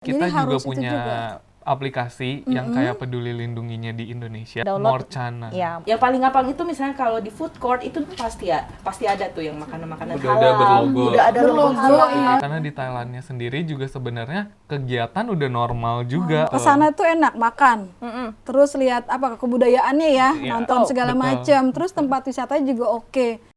Kita Jadi juga harus itu punya juga. aplikasi yang kayak Peduli Lindunginya di Indonesia, Download. Morcana. Ya, Yang paling gampang itu misalnya kalau di food court itu pasti ada tuh yang makanan-makanan Udah ada berlogo. Udah ada logo Berlogo, halal. iya. Karena di Thailandnya sendiri juga sebenarnya kegiatan udah normal juga. Kesana tuh enak makan, terus lihat apa kebudayaannya ya, Iya, nonton segala betul. macam, terus tempat wisatanya juga oke.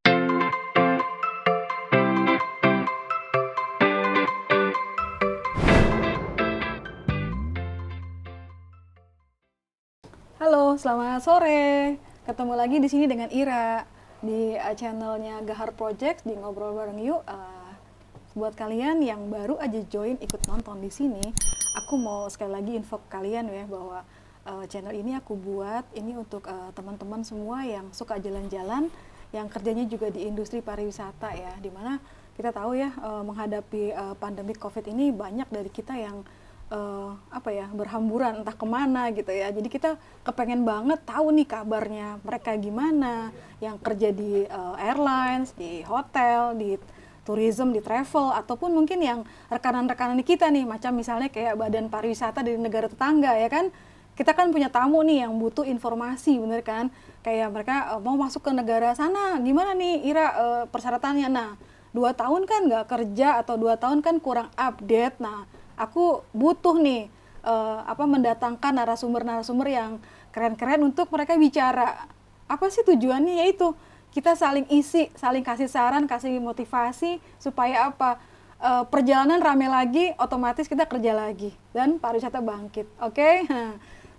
Halo, selamat sore. Ketemu lagi di sini dengan Ira di channelnya Gahar Project di Ngobrol Bareng Yuk. Buat kalian yang baru aja join ikut nonton di sini, aku mau sekali lagi info ke kalian ya bahwa channel ini aku buat ini untuk teman-teman semua yang suka jalan-jalan, yang kerjanya juga di industri pariwisata ya, dimana kita tahu ya menghadapi pandemi COVID ini banyak dari kita yang berhamburan entah kemana gitu ya. Jadi kita kepengen banget tahu nih kabarnya mereka gimana, yang kerja di airlines, di hotel, di tourism, di travel, ataupun mungkin yang rekanan-rekanan kita nih, macam misalnya kayak badan pariwisata dari negara tetangga ya kan. Kita kan punya tamu nih yang butuh informasi, bener kan? Kayak mereka mau masuk ke negara sana, gimana nih Ira persyaratannya? Nah, 2 tahun kan nggak kerja atau 2 tahun kan kurang update. Nah, aku butuh nih mendatangkan narasumber-narasumber yang keren-keren untuk mereka bicara. Apa sih tujuannya? Yaitu kita saling isi, saling kasih saran, kasih motivasi supaya apa? Perjalanan rame lagi, otomatis kita kerja lagi dan pariwisata bangkit. Oke?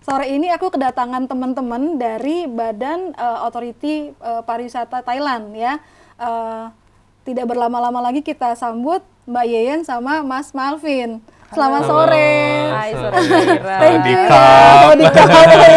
Sore ini aku kedatangan teman-teman dari Badan Otoriti Pariwisata Thailand ya. Tidak berlama-lama lagi kita sambut Mbak Yeyen sama Mas Malvin. Selamat sore. Hai, sore Ira. Thank you ya. Sawadee Sawadee.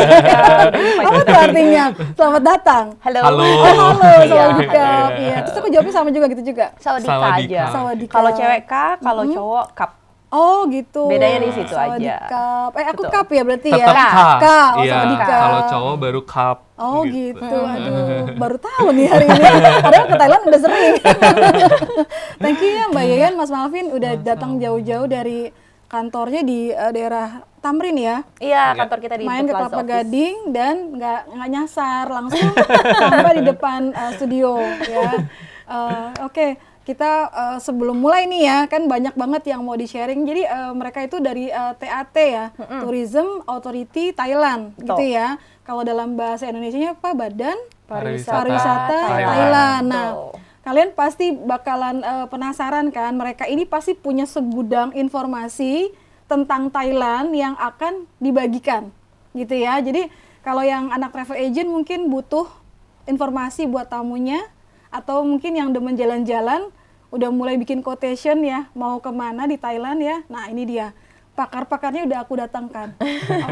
Apa tuh artinya? Selamat datang. Halo. Halo. Oh, halo, Iya. Sawadee Cup. Iya. Terus aku jawabnya sama juga gitu juga. Sawadika Sawadika. aja. Sawadika. Kalau cewek K, kalau cowok Kap. Oh gitu. Bedanya di situ Sawadee aja. Cup. Aku Betul. Cup ya berarti Tetap ya. K. K. Oh, Iya, Sawadee Cup. kalau cowok baru cup. Oh gitu. Aduh, baru tahu nih hari ini. Padahal ke Thailand udah sering. Thank you ya Mbak Yeyen, Mas Malvin udah datang jauh-jauh dari kantornya di daerah Tamrin ya. Iya, kantor kita di Main ke Plaza Kelapa Office. Gading dan nggak nyasar, langsung sampai di depan studio ya. Oke, kita sebelum mulai nih ya, kan banyak banget yang mau di-sharing. Jadi mereka itu dari TAT ya, Tourism Authority Thailand gitu ya. Kalau dalam bahasa Indonesianya apa? Badan Pariwisata Thailand. Nah, kalian pasti bakalan penasaran kan, mereka ini pasti punya segudang informasi tentang Thailand yang akan dibagikan gitu ya. Jadi kalau yang anak travel agent mungkin butuh informasi buat tamunya, atau mungkin yang demen jalan-jalan udah mulai bikin quotation ya, mau kemana di Thailand ya. Nah ini dia, pakar-pakarnya udah aku datangkan.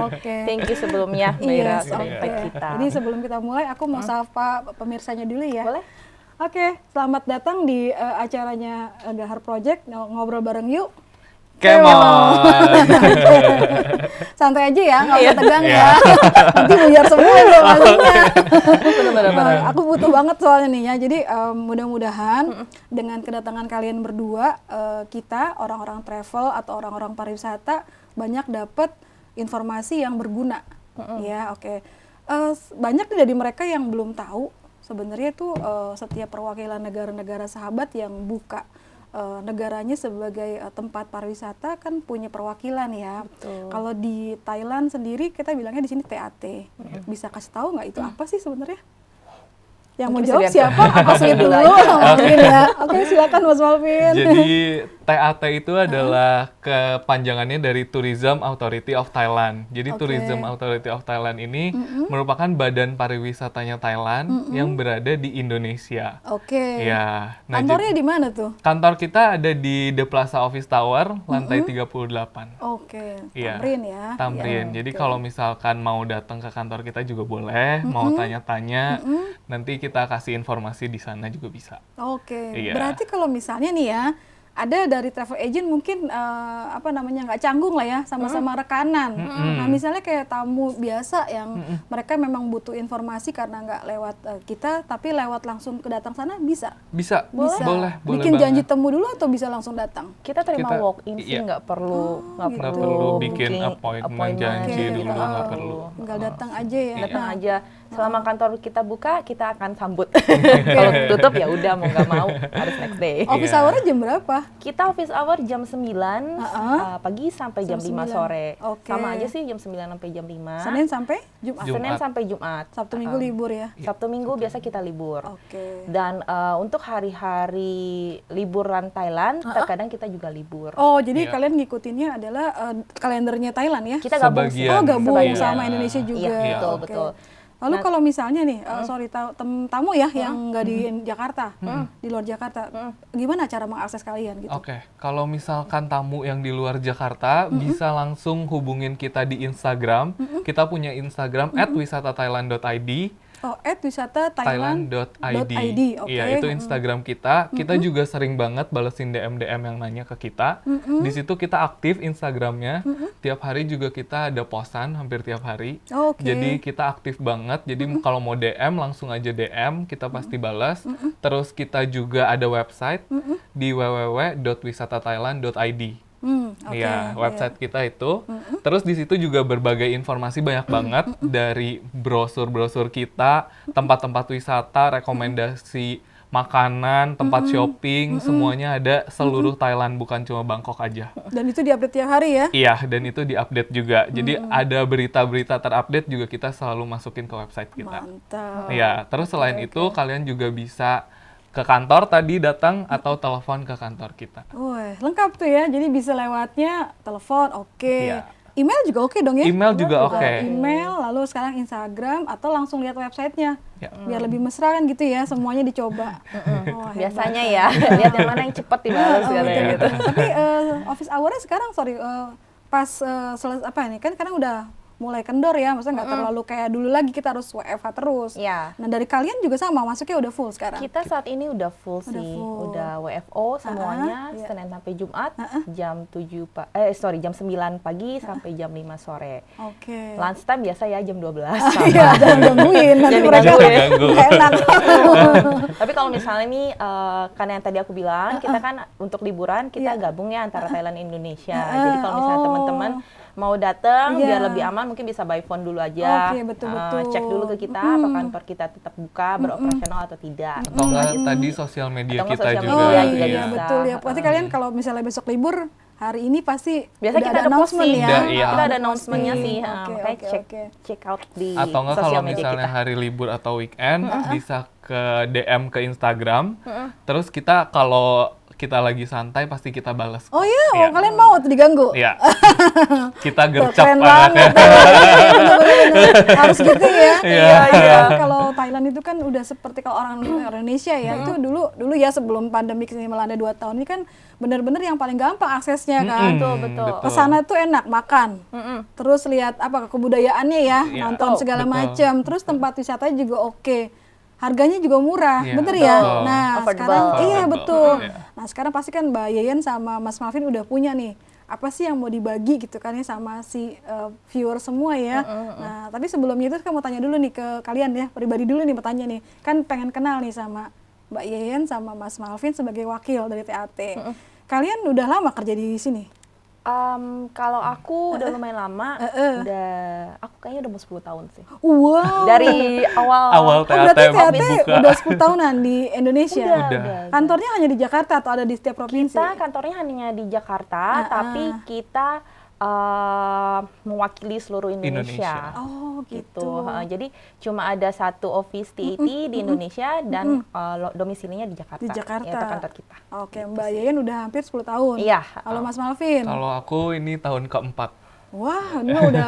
Oke. Thank you sebelumnya, Mbak Ira, Yes, sudah oke. invite kita. Jadi sebelum kita mulai, aku mau sapa pemirsanya dulu ya. Boleh? Oke, selamat datang di acaranya Gahar Project, ngobrol bareng yuk. Come on. Santai aja ya, nggak usah tegang Iya. ya. Nanti buyar semua loh maksudnya. Benar-benar. Aku butuh banget soalnya nih ya. Jadi mudah-mudahan dengan kedatangan kalian berdua, kita orang-orang travel atau orang-orang pariwisata banyak dapat informasi yang berguna. Ya, oke. Banyak dari mereka yang belum tahu sebenarnya tuh setiap perwakilan negara-negara sahabat yang buka negaranya sebagai tempat pariwisata kan punya perwakilan ya. Betul. Kalau di Thailand sendiri kita bilangnya di sini TAT. Bisa kasih tahu nggak itu apa sih sebenarnya? Yang mau Mungkin jawab Sugianto. siapa? Apa Sweet dulu? Mungkin ya. Oke, silakan Mas Malvin. Jadi TAT itu adalah kepanjangannya dari Tourism Authority of Thailand. Jadi Oke. Tourism Authority of Thailand ini merupakan badan pariwisatanya Thailand yang berada di Indonesia. Oke. Ya. Nah, Kantornya di mana tuh? kantor kita ada di The Plaza Office Tower, lantai 38. Oke, Iya. Tamrin ya. Tamrin. Jadi kalau misalkan mau datang ke kantor kita juga boleh, mau tanya-tanya, nanti kita kasih informasi di sana juga bisa. Oke, Iya. berarti kalau misalnya nih ya, ada dari travel agent mungkin nggak canggung lah ya, sama-sama rekanan. Nah misalnya kayak tamu biasa yang mereka memang butuh informasi karena nggak lewat kita, tapi lewat langsung ke datang sana bisa. Boleh Bikin janji banget. temu dulu atau bisa langsung datang? Kita terima Kita- walk-in sih, iya. nggak perlu Nggak perlu bikin booking appointment, janji Oke, dulu, gitu. nggak perlu. Tinggal datang aja ya. Datang Nah, aja. Selama kantor kita buka, kita akan sambut. Kalau tutup ya udah mau nggak mau harus next day. office Iya. hour-nya jam berapa? Kita office hour jam 9 pagi sampai jam Jam 5 9. sore. Oke. Sama aja sih jam 9 sampai jam 5. Senin sampai Jumat. Senin sampai Jumat. Sabtu Minggu libur ya. Sabtu Minggu biasa kita libur. Oke. Dan untuk hari-hari liburan Thailand, terkadang kita juga libur. Oh, jadi Iya. kalian ngikutinnya adalah kalendernya Thailand ya? Kita gabung sih. Sebagian. Oh, gabung Sebagian. sama Indonesia juga. Iya, betul, Oke. betul. Lalu Nah, kalau misalnya nih, sorry tamu ya yang nggak di Jakarta, di luar Jakarta, gimana cara mengakses kalian gitu? Oke, kalau misalkan tamu yang di luar Jakarta bisa langsung hubungin kita di Instagram. Kita punya Instagram @wisatathailand.id. Oh, @wisatathailand.id. Oke. Iya, itu Instagram kita. Kita juga sering banget balesin DM-DM yang nanya ke kita. Di situ kita aktif Instagramnya. Tiap hari juga kita ada posan hampir tiap hari. Oke. Jadi kita aktif banget. Jadi kalau mau DM langsung aja DM, kita pasti balas. Terus kita juga ada website di www.wisatathailand.id. Oke. Iya, website kita itu. Terus di situ juga berbagai informasi banyak banget dari brosur-brosur kita, tempat-tempat wisata, rekomendasi makanan, tempat shopping, semuanya ada seluruh Thailand, bukan cuma Bangkok aja. Dan itu diupdate tiap hari ya? Iya, dan itu diupdate juga. Jadi ada berita-berita terupdate juga kita selalu masukin ke website kita. Mantap. Iya, terus selain itu kalian juga bisa ke kantor tadi datang atau telepon ke kantor kita. Wah, lengkap tuh ya. Jadi bisa lewatnya telepon, oke. Iya. Email juga oke dong ya? Email juga oke. Email, lalu sekarang Instagram, atau langsung lihat websitenya. Ya. Biar lebih mesra kan gitu ya, semuanya dicoba. Wah, biasanya ya, lihat yang mana yang cepat dibalas katanya betul. gitu. Tapi office hour-nya sekarang, pas apa ini, kan sekarang udah mulai kendor ya, maksudnya nggak terlalu kayak dulu lagi kita harus WFH terus. Iya. Nah dari kalian juga sama, masuknya udah full sekarang? Kita saat ini udah full sih, full. udah WFO semuanya, iya. Senin sampai Jumat, jam 9 pagi sampai jam 5 sore. Oke. Lunch time biasa ya jam 12 Iya, jangan gangguin, nanti Jangan mereka diganggu. nggak enak. Tapi kalau misalnya nih, kan yang tadi aku bilang, kita kan untuk liburan kita gabung ya antara Thailand dan Indonesia. Jadi kalau misalnya teman-teman mau datang Iya. biar lebih aman, mungkin bisa by phone dulu aja. Oke, betul-betul. Cek dulu ke kita, apa kantor kita tetap buka, beroperasional atau tidak. Atau enggak tadi sosial media Atau nggak kita sosial juga. Oh media iya, juga iya bisa. betul ya. Pasti kalian kalau misalnya besok libur, hari ini pasti Biasa udah kita ada announcement posting, ya. Udah, iya. kita ada announcement-nya sih. Oke, Makanya oke, cek oke. check out di Atau enggak sosial kalau media misalnya kita. hari libur atau weekend bisa ke DM ke Instagram. Terus kita kalau kita lagi santai pasti kita balas. Oh iya, Iya. kalian mau tuh diganggu? Iya. Kita Tuh, gercep keren anaknya. banget. Bener-bener. Harus gitu ya. Iya. Iya. Kalau Thailand itu kan udah seperti kalau orang Indonesia ya. Itu dulu ya sebelum pandemi ini melanda 2 tahun ini kan bener-bener yang paling gampang aksesnya kan. Betul, betul. Kesana tuh enak makan. Terus lihat apa kebudayaannya ya, Iya. nonton segala Betul. macam. Terus tempat wisatanya juga oke. Harganya juga murah, Iya, bener ya? betul. Nah, Affordable. sekarang iya Affordable, betul. iya. Nah, sekarang pasti kan Mbak Yeyen sama Mas Malvin udah punya nih apa sih yang mau dibagi gitu kan ya sama si viewer semua ya. Nah, tapi sebelumnya itu kan mau tanya dulu nih ke kalian ya, pribadi dulu nih mau tanya nih. Kan pengen kenal nih sama Mbak Yeyen sama Mas Malvin sebagai wakil dari TAT. Kalian udah lama kerja di sini? Kalau aku udah lumayan lama, aku kayaknya udah mau 10 tahun sih. Wow. Dari awal Awal Oh, berarti TAT TAT buka. udah 10 tahunan di Indonesia? Udah. Kantornya hanya di Jakarta atau ada di setiap provinsi? kita kantornya hanya di Jakarta, tapi kita mewakili seluruh Indonesia. Oh, Gitu. gitu. Jadi cuma ada satu office TAT di Indonesia dan domisilinya di Jakarta. Di Jakarta. Yaitu kantor kita. Oke, Mbak Yeyen udah hampir 10 tahun. Iya. Kalau Mas Malvin? Kalau aku ini tahun keempat. Wah, ini udah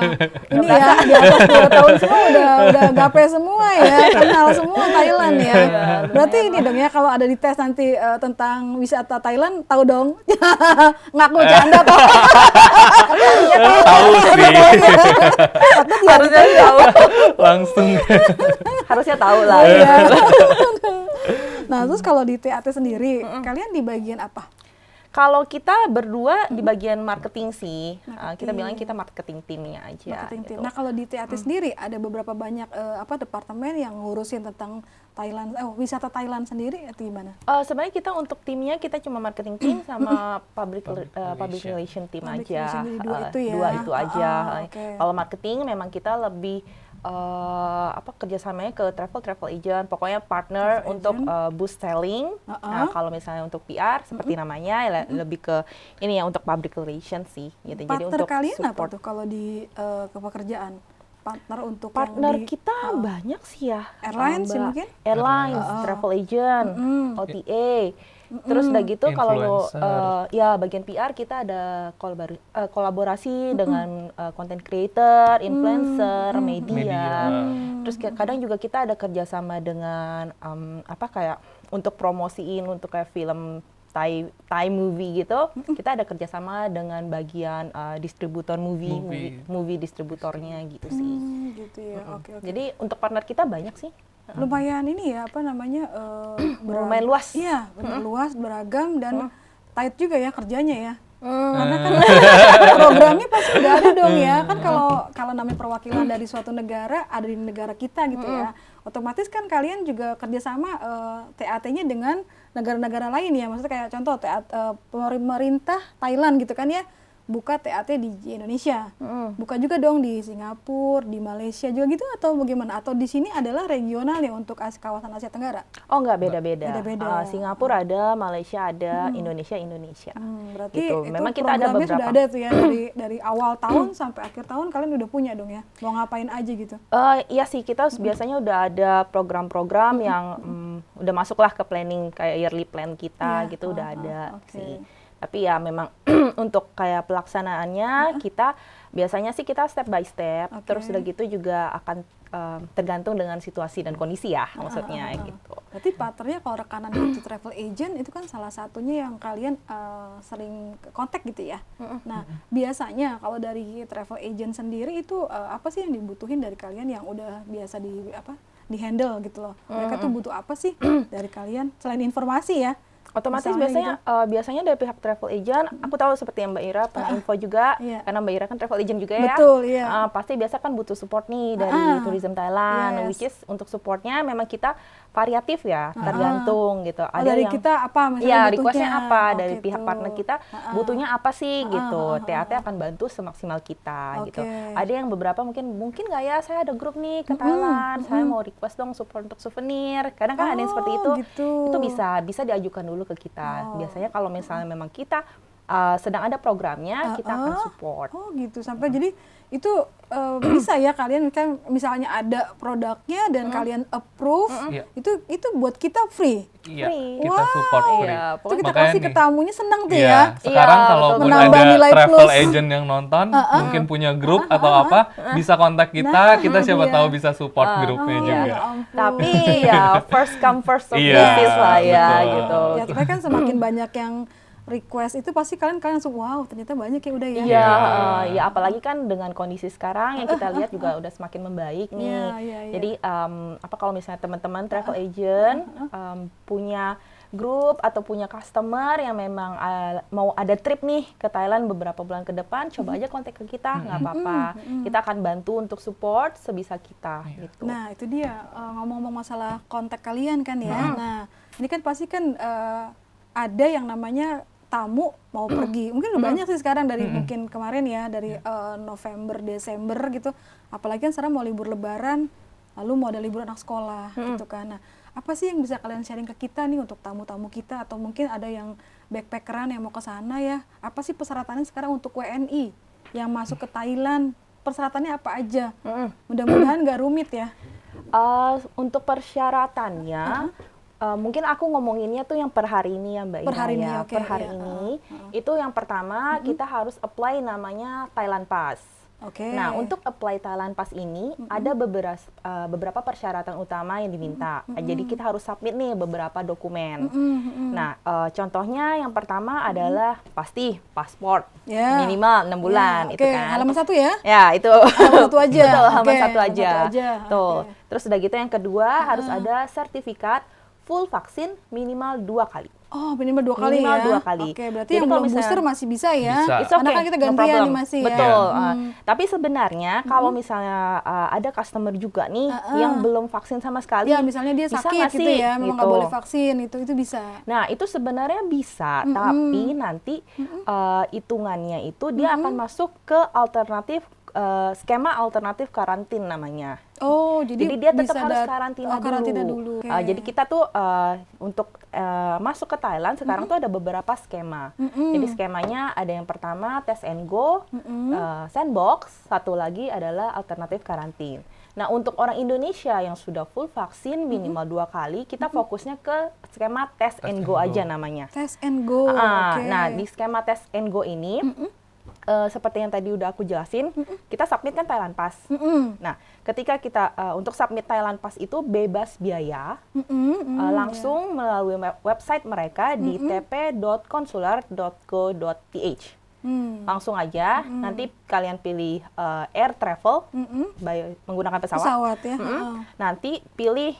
ini ya di atas 2 tahun semua udah gape semua ya, kenal semua Thailand ya. Berarti ini dong ya kalau ada di tes nanti tentang wisata Thailand, tahu dong. Ngaku canda kok. Tahu sih. Harusnya tahu. Langsung. Harusnya tahu lah. Iya. Nah, terus kalau di TAT sendiri, kalian di bagian apa? Kalau kita berdua di bagian marketing sih, kita Marketing. bilang kita marketing timnya aja. Marketing team. gitu. Nah kalau di TAT sendiri ada beberapa banyak departemen yang ngurusin tentang Thailand, wisata Thailand sendiri atau gimana? Sebenarnya kita untuk timnya kita cuma marketing team sama public relation team Public aja. relation, jadi dua itu ya? Dua itu aja. Oke. Kalau marketing memang kita lebih kerjasamanya ke travel agent, pokoknya partner Travel untuk agent. boost selling. Nah, kalau misalnya untuk PR seperti namanya lebih ke ini ya untuk public relation sih. Gitu. Jadi Partner untuk kalian apa support. tuh kalau di kepekerjaan? Partner untuk Partner yang di, kita banyak sih ya. airlines sih Mbak. mungkin? Airlines, travel agent, OTA. Terus udah gitu kalau Influencer. ya bagian PR kita ada kolaborasi dengan content creator, influencer, media. Media. Terus kadang juga kita ada kerjasama dengan kayak untuk promosiin untuk kayak film Thai movie gitu, kita ada kerjasama dengan bagian distributor movie distributornya gitu sih. Gitu ya. Oke. Jadi untuk partner kita banyak sih. Lumayan ini ya Lumayan luas. Iya, benar luas, beragam dan tight juga ya kerjanya ya. Karena kan programnya pasti udah ada dong ya. Kan kalau namanya perwakilan dari suatu negara ada di negara kita gitu ya. Otomatis kan kalian juga kerjasama TAT-nya dengan negara-negara lain ya. Maksudnya kayak contoh pemerintah Thailand gitu kan ya. Buka TAT di Indonesia, buka juga dong di Singapura, di Malaysia juga gitu atau bagaimana? Atau di sini adalah regional ya untuk kawasan Asia Tenggara? Oh enggak, beda-beda. Beda-beda. Singapura ada, Malaysia ada, Indonesia. Berarti Gitu. itu Memang kita ada programnya beberapa. sudah ada tuh ya dari awal tahun sampai akhir tahun kalian udah punya dong ya? Mau ngapain aja gitu? Iya sih, kita biasanya udah ada program-program yang udah masuklah ke planning kayak yearly plan kita Iya, gitu udah ada oke. sih. Tapi ya memang untuk kayak pelaksanaannya kita biasanya sih kita step by step. Oke. Terus udah gitu juga akan tergantung dengan situasi dan kondisi ya maksudnya gitu. Berarti partnernya kalau rekanan itu travel agent itu kan salah satunya yang kalian sering kontak gitu ya. Nah biasanya kalau dari travel agent sendiri itu apa sih yang dibutuhin dari kalian yang udah biasa di handle gitu loh. Mereka tuh butuh apa sih dari kalian selain informasi ya? Otomatis Misalnya biasanya dari pihak travel agent, aku tahu seperti yang Mbak Ira pernah info juga, Iya. karena Mbak Ira kan travel agent juga ya. Betul, iya. Pasti biasa kan butuh support nih dari Tourism Thailand, Yes. which is untuk supportnya memang kita variatif ya, tergantung gitu. Oh, dari kita apa misalnya Iya, butuhnya? requestnya apa Oh, dari gitu. pihak partner kita, butuhnya apa sih gitu. TAT akan bantu semaksimal kita gitu. Oke. Ada yang beberapa mungkin nggak ya, saya ada grup nih ke Thailand, saya mau request dong support untuk souvenir. Kadang kan ada yang seperti itu. Gitu. Itu bisa diajukan dulu ke kita. Biasanya kalau misalnya memang kita sedang ada programnya, kita akan support. Oh gitu sampai jadi itu bisa ya kalian kan misalnya ada produknya dan kalian approve Iya. itu buat kita free. Iya, Free. kita support free. Iya, Itu kita Makanya kasih nih, ke tamunya senang tuh Iya, ya. sekarang Iya, kalaupun betul. Menambah ada nilai travel plus. agent yang nonton, mungkin punya grup atau apa, bisa kontak kita, kita siapa dia. tahu bisa support grupnya iya. juga. Ya ampun. Tapi ya first come first serve Iya, basis lah ya betul. gitu. Ya tapi kan semakin banyak yang request itu pasti kalian langsung wow ternyata banyak ya udah ya. Iya, ya apalagi kan dengan kondisi sekarang yang kita lihat juga udah semakin membaik nih. Iya. Jadi kalau misalnya teman-teman travel agent punya grup atau punya customer yang memang mau ada trip nih ke Thailand beberapa bulan ke depan, coba aja kontak ke kita, nggak apa-apa. Kita akan bantu untuk support sebisa kita gitu. Nah itu dia ngomong-ngomong masalah kontak kalian kan ya. Nah ini kan pasti kan ada yang namanya tamu mau pergi. Mungkin udah banyak sih sekarang dari mungkin kemarin ya dari November, Desember gitu. Apalagi kan sekarang mau libur Lebaran, lalu mau ada libur anak sekolah gitu kan. Nah apa sih yang bisa kalian sharing ke kita nih untuk tamu-tamu kita atau mungkin ada yang backpackeran yang mau ke sana ya? Apa sih persyaratannya sekarang untuk WNI yang masuk ke Thailand? Persyaratannya apa aja? Mudah-mudahan nggak rumit ya. Untuk persyaratannya, mungkin aku ngomonginnya tuh yang per hari ini ya Mbak Ira Per hari ini, ya. oke, Per hari iya. ini, itu yang pertama kita harus apply namanya Thailand Pass. Oke. Nah, untuk apply Thailand Pass ini ada beberapa persyaratan utama yang diminta. Jadi kita harus submit nih beberapa dokumen. Nah, contohnya yang pertama adalah pasti paspor Ya. minimal 6 bulan Ya, itu oke. kan. Halaman 1 ya? Ya, itu. Halaman 1 aja. Betul, halaman Oke, 1 halaman aja. 1 aja. Tuh. Oke. Terus udah gitu yang kedua harus ada sertifikat full vaksin minimal 2 kali. Oh, minimal 2 kali Minimal ya? 2 kali. Oke, berarti Jadi yang kalau belum misalnya- booster masih bisa ya? Bisa. It's okay, Karena kan kita no gantian problem. nih masih ya? Betul. Iya. Tapi sebenarnya kalau misalnya ada customer juga nih yang belum vaksin sama sekali, Ya, misalnya dia bisa sakit nggak gitu sih? ya, memang nggak Gitu. boleh vaksin, itu bisa. Nah, itu sebenarnya bisa, tapi nanti hitungannya itu dia akan masuk ke alternatif skema alternatif karantin namanya. Oh, jadi Jadi dia tetap bisa harus karantina, karantina dulu. dulu. Jadi kita tuh untuk masuk ke Thailand sekarang tuh ada beberapa skema. Jadi skemanya ada yang pertama test and go, sandbox, satu lagi adalah alternatif karantin. Nah, untuk orang Indonesia yang sudah full vaksin minimal 2 kali, kita fokusnya ke skema test and go aja namanya. Test and go. Oke. Nah, di skema test and go ini seperti yang tadi udah aku jelasin, kita submit kan Thailand Pass. Nah, ketika kita untuk submit Thailand Pass itu bebas biaya, langsung melalui website mereka di tp.consular.go.th. Langsung aja, nanti kalian pilih air travel menggunakan pesawat. Pesawat ya. Nanti pilih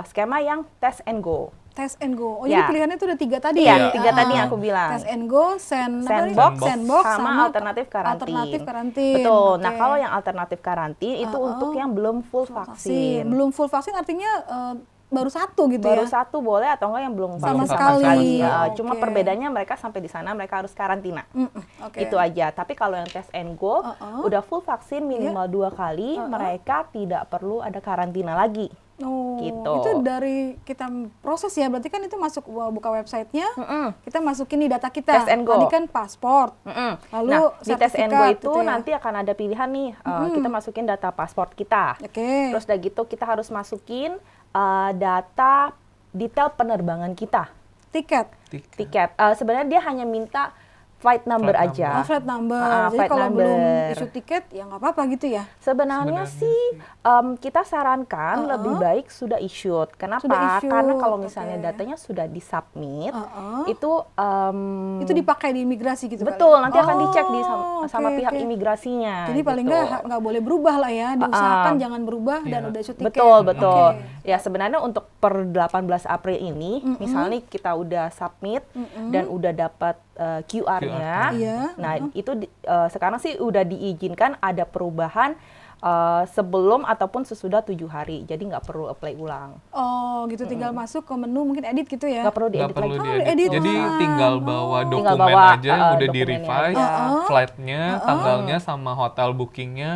skema yang test and go. Test and go. Oh, Ya. jadi pilihannya itu udah 3 tadi Iya, ya? 3 tadi yang aku bilang. Test and go, Sandbox, sandbox sama alternatif karantin. Alternatif karantin. Betul. Oke. Nah, kalau yang alternatif karantin itu untuk yang belum full vaksin. Belum full vaksin artinya baru 1 gitu Baru ya? 1 boleh atau enggak yang belum Sama vaksin sekali. Cuma Oke. perbedaannya mereka sampai di sana mereka harus karantina. Oke. Itu aja. Tapi kalau yang test and go udah full vaksin minimal 2 kali, mereka tidak perlu ada karantina lagi. Oh, Gitu. itu dari kita proses ya, berarti kan itu masuk buka websitenya, kita masukin nih data kita. Test and go. Tadi kan paspor, lalu Nah, di test and go sertifikat itu gitu ya. nanti akan ada pilihan nih, kita masukin data paspor kita. Oke. Terus udah gitu kita harus masukin data detail penerbangan kita, Tiket. tiket. Sebenarnya dia hanya minta flight number Flight aja. Oh, flight number. Jadi flight kalau belum number. isu tiket ya nggak apa-apa gitu ya. Sebenarnya sih kita sarankan lebih baik sudah issued. Kenapa? Sudah issued, Karena kalau misalnya oke. datanya sudah disubmit, itu Itu dipakai di imigrasi gitu kali? betul nanti akan dicek di Oh, sama oke, pihak oke. imigrasinya. Jadi paling gitu. nggak boleh berubah lah ya, diusahakan jangan berubah dan udah isu tiket. Betul, betul. Oke. Ya sebenarnya untuk per 18 April ini, misalnya kita udah submit dan udah dapat QR-nya. Iya. Nah, itu sekarang sih udah diizinkan ada perubahan sebelum ataupun sesudah 7 hari. Jadi nggak perlu apply ulang. Oh gitu, tinggal masuk ke menu mungkin edit gitu ya? Nggak perlu Nggak diedit perlu lagi. diedit. edit. Jadi Oh. tinggal bawa Tinggal dokumen bawa, aja yang udah di dokumennya revise, aja. flightnya, tanggalnya sama hotel bookingnya.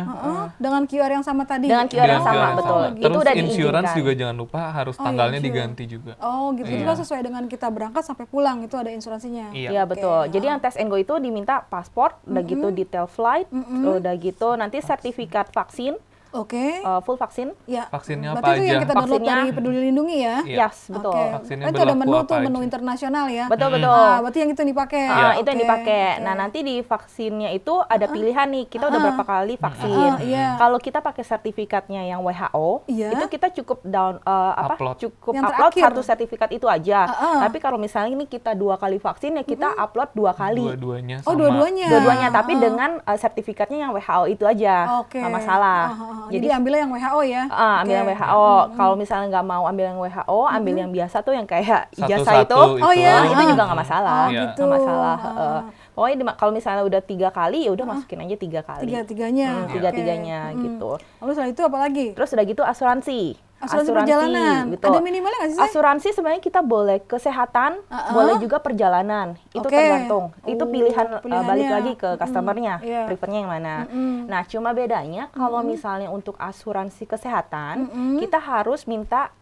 Dengan QR yang sama tadi? Dengan QR yang Dengan sama, QR yang betul. sama. Itu Terus udah insurance diizinkan. juga jangan lupa harus Oh, tanggalnya insurance. diganti juga. Oh gitu, itu Iya. kan sesuai dengan kita berangkat sampai pulang, itu ada insuransinya? Iya. Iya betul. Jadi yang test and go itu diminta paspor, udah gitu detail flight, udah gitu nanti sertifikat vaksin, Oke. full vaksin. Ya. Vaksinnya Berarti apa itu yang aja? kita download Vaksinnya- dari Peduli Lindungi ya? Iya. Yes, betul. Oke. Vaksinnya Oh, itu ada berlaku menu apa tuh, menu aja? internasional ya? Betul, betul. Ah, berarti yang itu yang dipakai? Itu yang Oke, dipakai. oke. Nah, nanti di vaksinnya itu ada pilihan nih. Kita udah berapa kali vaksin. Iya. Kalau kita pakai sertifikatnya yang WHO, Iya. itu kita cukup Upload. cukup Yang upload terakhir. satu sertifikat itu aja. Tapi kalau misalnya ini kita 2 kali vaksin ya kita upload 2 kali. Dua-duanya Oh, sama. dua-duanya? Dua-duanya, tapi dengan sertifikatnya yang WHO itu aja. Oke. Nggak masalah. Jadi ambilnya yang WHO ya? Ambil yang WHO. Kalau misalnya nggak mau ambil yang WHO, ambil yang biasa tuh yang kayak ijazah itu. Satu-satu Oh, iya. Itu juga nggak masalah. Oh, Iya. gitu. Nggak masalah. Pokoknya kalau misalnya udah 3 kali ya udah masukin aja 3 kali. Tiga-tiganya? Oke. Tiga-tiganya gitu. Lalu setelah itu apa lagi? Terus udah gitu asuransi. Asuransi perjalanan. betul. Ada minimalnya nggak sih, Say? Asuransi sebenarnya kita boleh kesehatan, boleh juga perjalanan. Itu Oke. tergantung. Itu Oh, pilihan pilihannya. balik lagi ke customernya, Iya. prefernya yang mana. Nah, cuma bedanya kalau misalnya untuk asuransi kesehatan, kita harus minta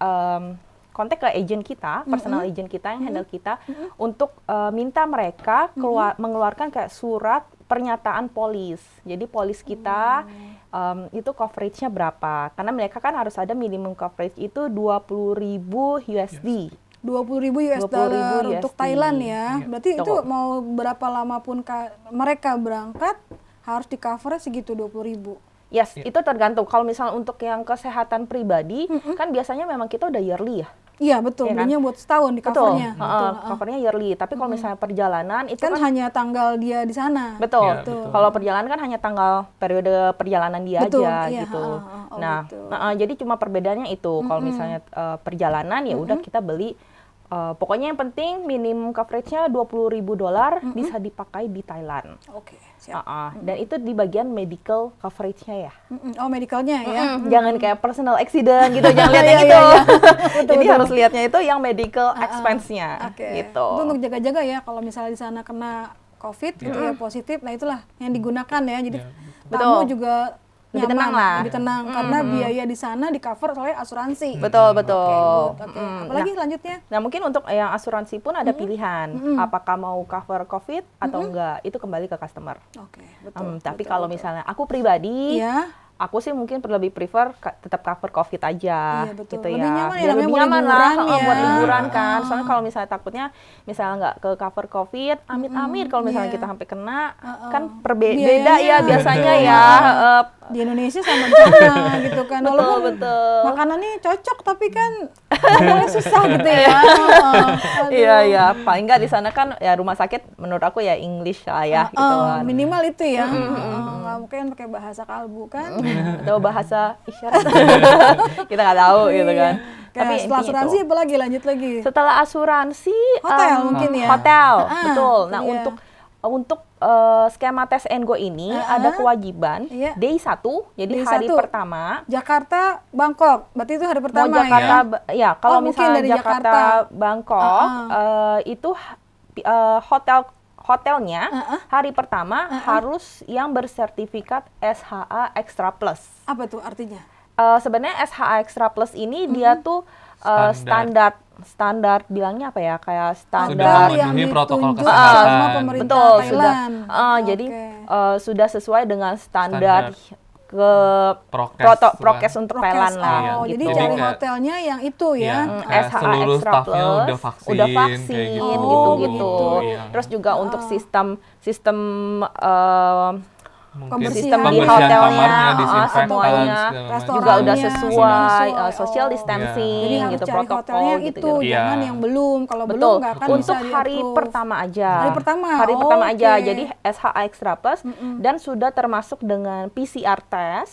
kontak ke agent kita, personal agent kita yang handle kita, untuk minta mereka mengeluarkan kayak surat pernyataan polis. Jadi polis kita itu coveragenya berapa? Karena mereka kan harus ada minimum coverage itu 20.000 USD. 20.000 US 20.000 dollar untuk USD. Thailand ya. Berarti itu Betul. mau berapa lama pun mereka berangkat harus di cover segitu 20.000. Yes, itu tergantung. Kalau misalnya untuk yang kesehatan pribadi, kan biasanya memang kita udah yearly ya. Iya betul, Iya kan? belinya buat setahun di Betul, covernya. Betul. covernya yearly. Tapi kalau misalnya perjalanan itu Kan kan hanya tanggal dia di sana. betul. Iya, betul. Kalau perjalanan kan hanya tanggal periode perjalanan dia Betul, aja iya, gitu. oh Nah, gitu. jadi cuma perbedaannya itu. Kalau misalnya perjalanan ya udah kita beli Pokoknya yang penting minimum coverage-nya $20.000 bisa dipakai di Thailand. Oke, siap. Dan itu di bagian medical coverage-nya ya. Oh, medikalnya ya. Jangan kayak personal accident gitu, jangan lihat Iya, yang itu. iya. Jadi harus lihatnya itu yang medical expense-nya Oke. gitu. Itu untuk jaga-jaga ya kalau misalnya di sana kena COVID gitu ya positif. Nah, itulah yang digunakan ya. Jadi tamu Betul. juga Lebih nyaman, tenang lah. lebih tenang karena biaya di sana di cover oleh asuransi. Betul, betul. Oke. Apalagi selanjutnya? Nah, mungkin untuk yang asuransi pun ada pilihan. Apakah mau cover COVID atau enggak, itu kembali ke customer. Oke, betul. Tapi kalau misalnya aku pribadi, Iya. aku sih mungkin lebih prefer tetap cover COVID aja, Iya, betul. gitu Lebih ya. nyaman ya, Biar namanya lebih mau nyaman lah, liburan ya. buat liburan kan. Soalnya kalau misalnya takutnya, misalnya nggak ke cover COVID, amit-amit kalau misalnya Iya. kita sampai kena, kan Biayanya. beda ya biasanya ya. Di Indonesia sama di sana gitu kan. Betul, Walaupun betul. makanannya cocok tapi kan ngomongnya susah gitu ya. Aduh. Iya, iya. Paling nggak di sana kan ya rumah sakit menurut aku ya English lah ya, gitu kan. Minimal itu ya. Nggak mungkin pakai bahasa kalbu kan. Atau bahasa isyarat. Kita nggak tahu gitu kan. Tapi Tapi setelah intinya asuransi itu. apa lagi, lanjut lagi. Setelah asuransi, Hotel mungkin ya? Hotel, Ah, betul. itu Nah, dia. untuk skema tes and go ini ada kewajiban Iya. day 1, jadi Day hari 1. pertama. Jakarta, Bangkok. Berarti itu hari pertama Mau Jakarta, ya kalau mungkin misalnya dari Jakarta, Jakarta. Bangkok, itu hotelnya hari pertama harus yang bersertifikat SHA Extra Plus. ya? Apa tuh artinya? Sebenarnya SHA Extra Plus ini dia tuh standar bilangnya apa ya, kayak Sudah standar memenuhi protokol ditunjuk kesehatan. sama pemerintah betul sudah Thailand. jadi Oke. sudah sesuai dengan standar ke prokes untuk Prokes. Thailand lah Oh, gitu. jadi Jadi cari kayak- hotelnya yang itu ya. Iya. Mm, Kayak SHA seluruh Extra staffnya Plus udah vaksin, udah kayak vaksin gitu. gitu-gitu. Oh, iya. Terus juga untuk sistem Mungkin Kebersihan sistem di pembersihan hotelnya, kamarnya, disinfektan, semuanya segala macam. restoran. juga udah Restorannya sesuai sesuai. social Oh. distancing Jadi harus gitu, cari protokol hotelnya gitu, itu, gitu. Iya. jangan yang belum. Kalau belum Betul. nggak akan Untuk bisa hari di-approve. pertama aja. Hari pertama. Hari Oh, pertama aja. oke. Jadi SHA Extra Plus dan sudah termasuk dengan PCR test,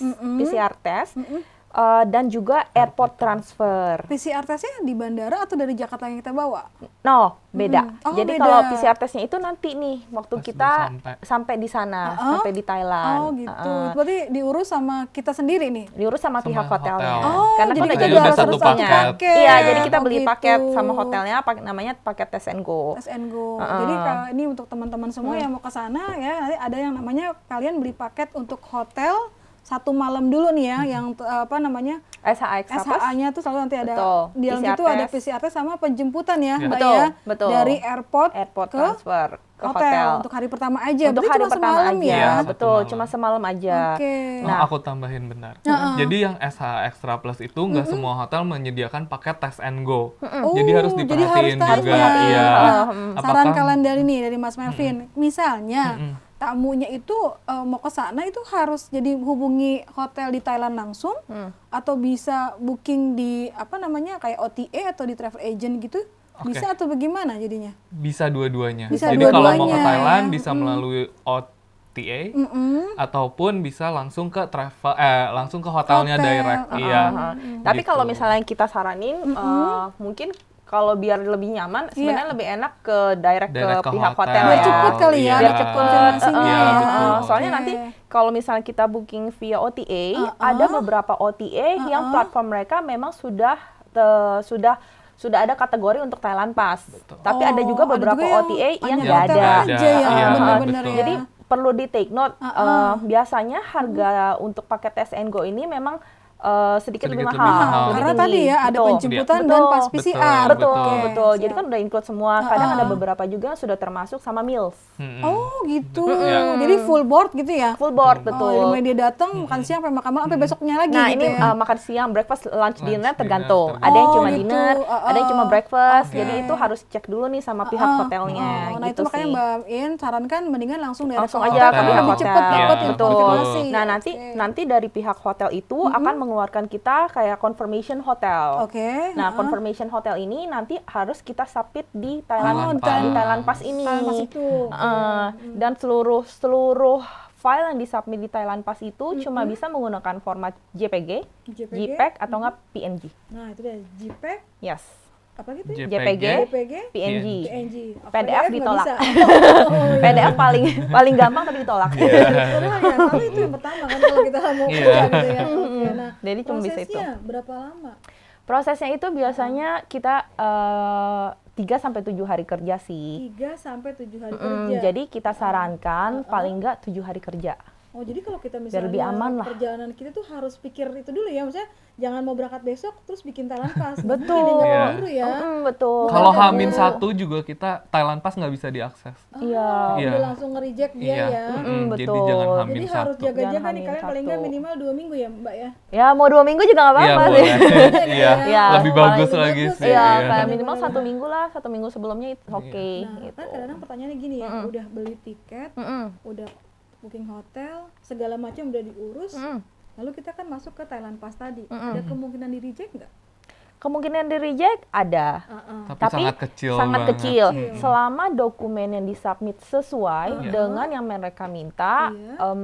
dan juga airport transfer. PCR testnya di bandara atau dari Jakarta yang kita bawa? No, beda. Oh, Jadi beda. kalau PCR testnya itu nanti nih waktu Pas kita udah sampai di sana, sampai di Thailand. Oh gitu. Berarti diurus sama kita sendiri nih? Diurus sama pihak hotel. hotelnya. Oh, Karena jadi kan kita udah udah jelas satu harusnya. paket. Iya, jadi kita Oh, beli gitu. paket sama hotelnya, namanya paket Test and Go. Test and go. Jadi ini untuk teman-teman semua yang mau ke sana ya, nanti ada yang namanya kalian beli paket untuk hotel 1 malam dulu nih ya, yang apa namanya SHA Extra Plus. SHA-nya tuh selalu nanti ada Betul. di dalam PCR itu ada test. PCR test sama penjemputan ya, Ya. Mbak Betul, ya. betul. Dari airport Airport ke transfer ke hotel. hotel. Untuk hari pertama aja. Untuk Berarti hari cuma pertama semalam aja. ya. Iya, satu Betul, malam. cuma semalam aja. Oke. Nah, Aku tambahin bentar. Jadi yang SHA Extra Plus itu nggak semua hotel menyediakan paket test and go. Jadi harus Oh, diperhatiin tanya. juga. Iya. Nah, saran Apakah kalian dari nih dari Mas Melvin, misalnya tamunya itu mau ke sana itu harus jadi hubungi hotel di Thailand langsung atau bisa booking di apa namanya kayak OTA atau di travel agent gitu? Oke. Bisa atau bagaimana jadinya? bisa dua-duanya? Bisa Jadi kalau mau ke dua-duanya. Thailand bisa melalui OTA ataupun bisa langsung ke langsung ke hotelnya Hotel, direct. Iya. Tapi Gitu. kalau misalnya kita saranin, mungkin kalau biar lebih nyaman, sebenarnya lebih enak ke direct Direct ke ke pihak hotel. hotel Biar ya. cepet kali ya, Iya. biar cepet konfirmasinya Iya, ya. betul. Soalnya Oke. nanti kalau misalnya kita booking via OTA, ada beberapa OTA yang platform mereka memang sudah ada kategori untuk Thailand Pass. Tapi ada juga ada beberapa juga OTA yang hanya nggak hotel ada. aja ya, Iya, benar-benar betul. ya. Jadi perlu di take note, biasanya harga untuk paket Test and Go ini memang sedikit lebih Sedikit mahal. lebih mahal. lebih Karena tinggi. tadi ya ada Betul. penjemputan Betul. dan pas Betul. PCR. Betul, Oke, betul. Jadi siap. kan udah include semua. Kadang ada beberapa juga yang sudah termasuk sama meals. Oh gitu. Iya. Jadi full board gitu ya? Full board, Oh, betul. jadi mulai dia datang makan siang sampai makan malam sampai besoknya lagi Nah, gitu ini ya. makan siang, breakfast, lunch, dinner dinner tergantung. tergantung. Ada yang Oh, cuma gitu. dinner, ada yang cuma breakfast. Oke. Jadi itu harus cek dulu nih sama pihak hotelnya. Nah, gitu itu makanya sih. Mbak In sarankan mendingan langsung dari Langsung hotel, aja ke karena pihak lebih hotel. cepat dapat Iya, Betul. konfirmasi. Nah, nanti dari pihak hotel itu akan mengeluarkan kita kayak confirmation hotel. Oke. Nah, confirmation hotel ini nanti harus kita submit di Oh, Thailand, di Thailand Pass ini. Thailand Pass itu. Dan seluruh file yang disubmit di Thailand Pass itu cuma bisa menggunakan format JPG, JPG, JPEG atau enggak PNG. Nah, itu dia JPEG Yes. apa gitu? JPG, JPG, PNG. PNG. PDF nggak ditolak. bisa. Oh, iya. PDF paling gampang tapi ditolak. Padahal ya, selalu itu yang pertama kan kalau kita mau Iya. kerja gitu ya. Oke, nah Jadi cuma bisa itu. prosesnya berapa lama? Prosesnya itu biasanya kita 3-7 hari kerja sih. 3-7 hari kerja. Jadi kita sarankan paling nggak 7 hari kerja. Oh, jadi kalau kita Biar misalnya lebih aman lah. perjalanan kita tuh harus pikir itu dulu ya, maksudnya jangan mau berangkat besok terus bikin Thailand Pass. Betul. Idenya Iya. dulu ya. Betul. Kalau Bukan Hamin kamu- satu juga kita Thailand Pass nggak bisa diakses. Iya. Iya. Udah langsung nge-reject dia Iya. ya. Jadi betul. jangan Jadi Hamin harus satu. jaga-jaga Jangan nih, kalian Hamin paling nggak satu. minimal 2 minggu ya Mbak ya. Ya mau 2 minggu juga nggak Iya apa-apa boleh. sih. Iya. Iya, Lebih paling bagus bagus lagi ya. sih. Iya, Iya. kayak minimal 1 minggu lah, 1 minggu sebelumnya itu oke. Nah, gitu. kan kadang-kadang pertanyaannya gini ya, udah beli tiket, udah booking hotel, segala macam udah diurus, lalu kita kan masuk ke Thailand Pass tadi. Ada kemungkinan di reject nggak? Kemungkinan di reject ada. Tapi sangat kecil sangat banget. kecil. Selama dokumen yang disubmit sesuai dengan yang mereka minta, Iya.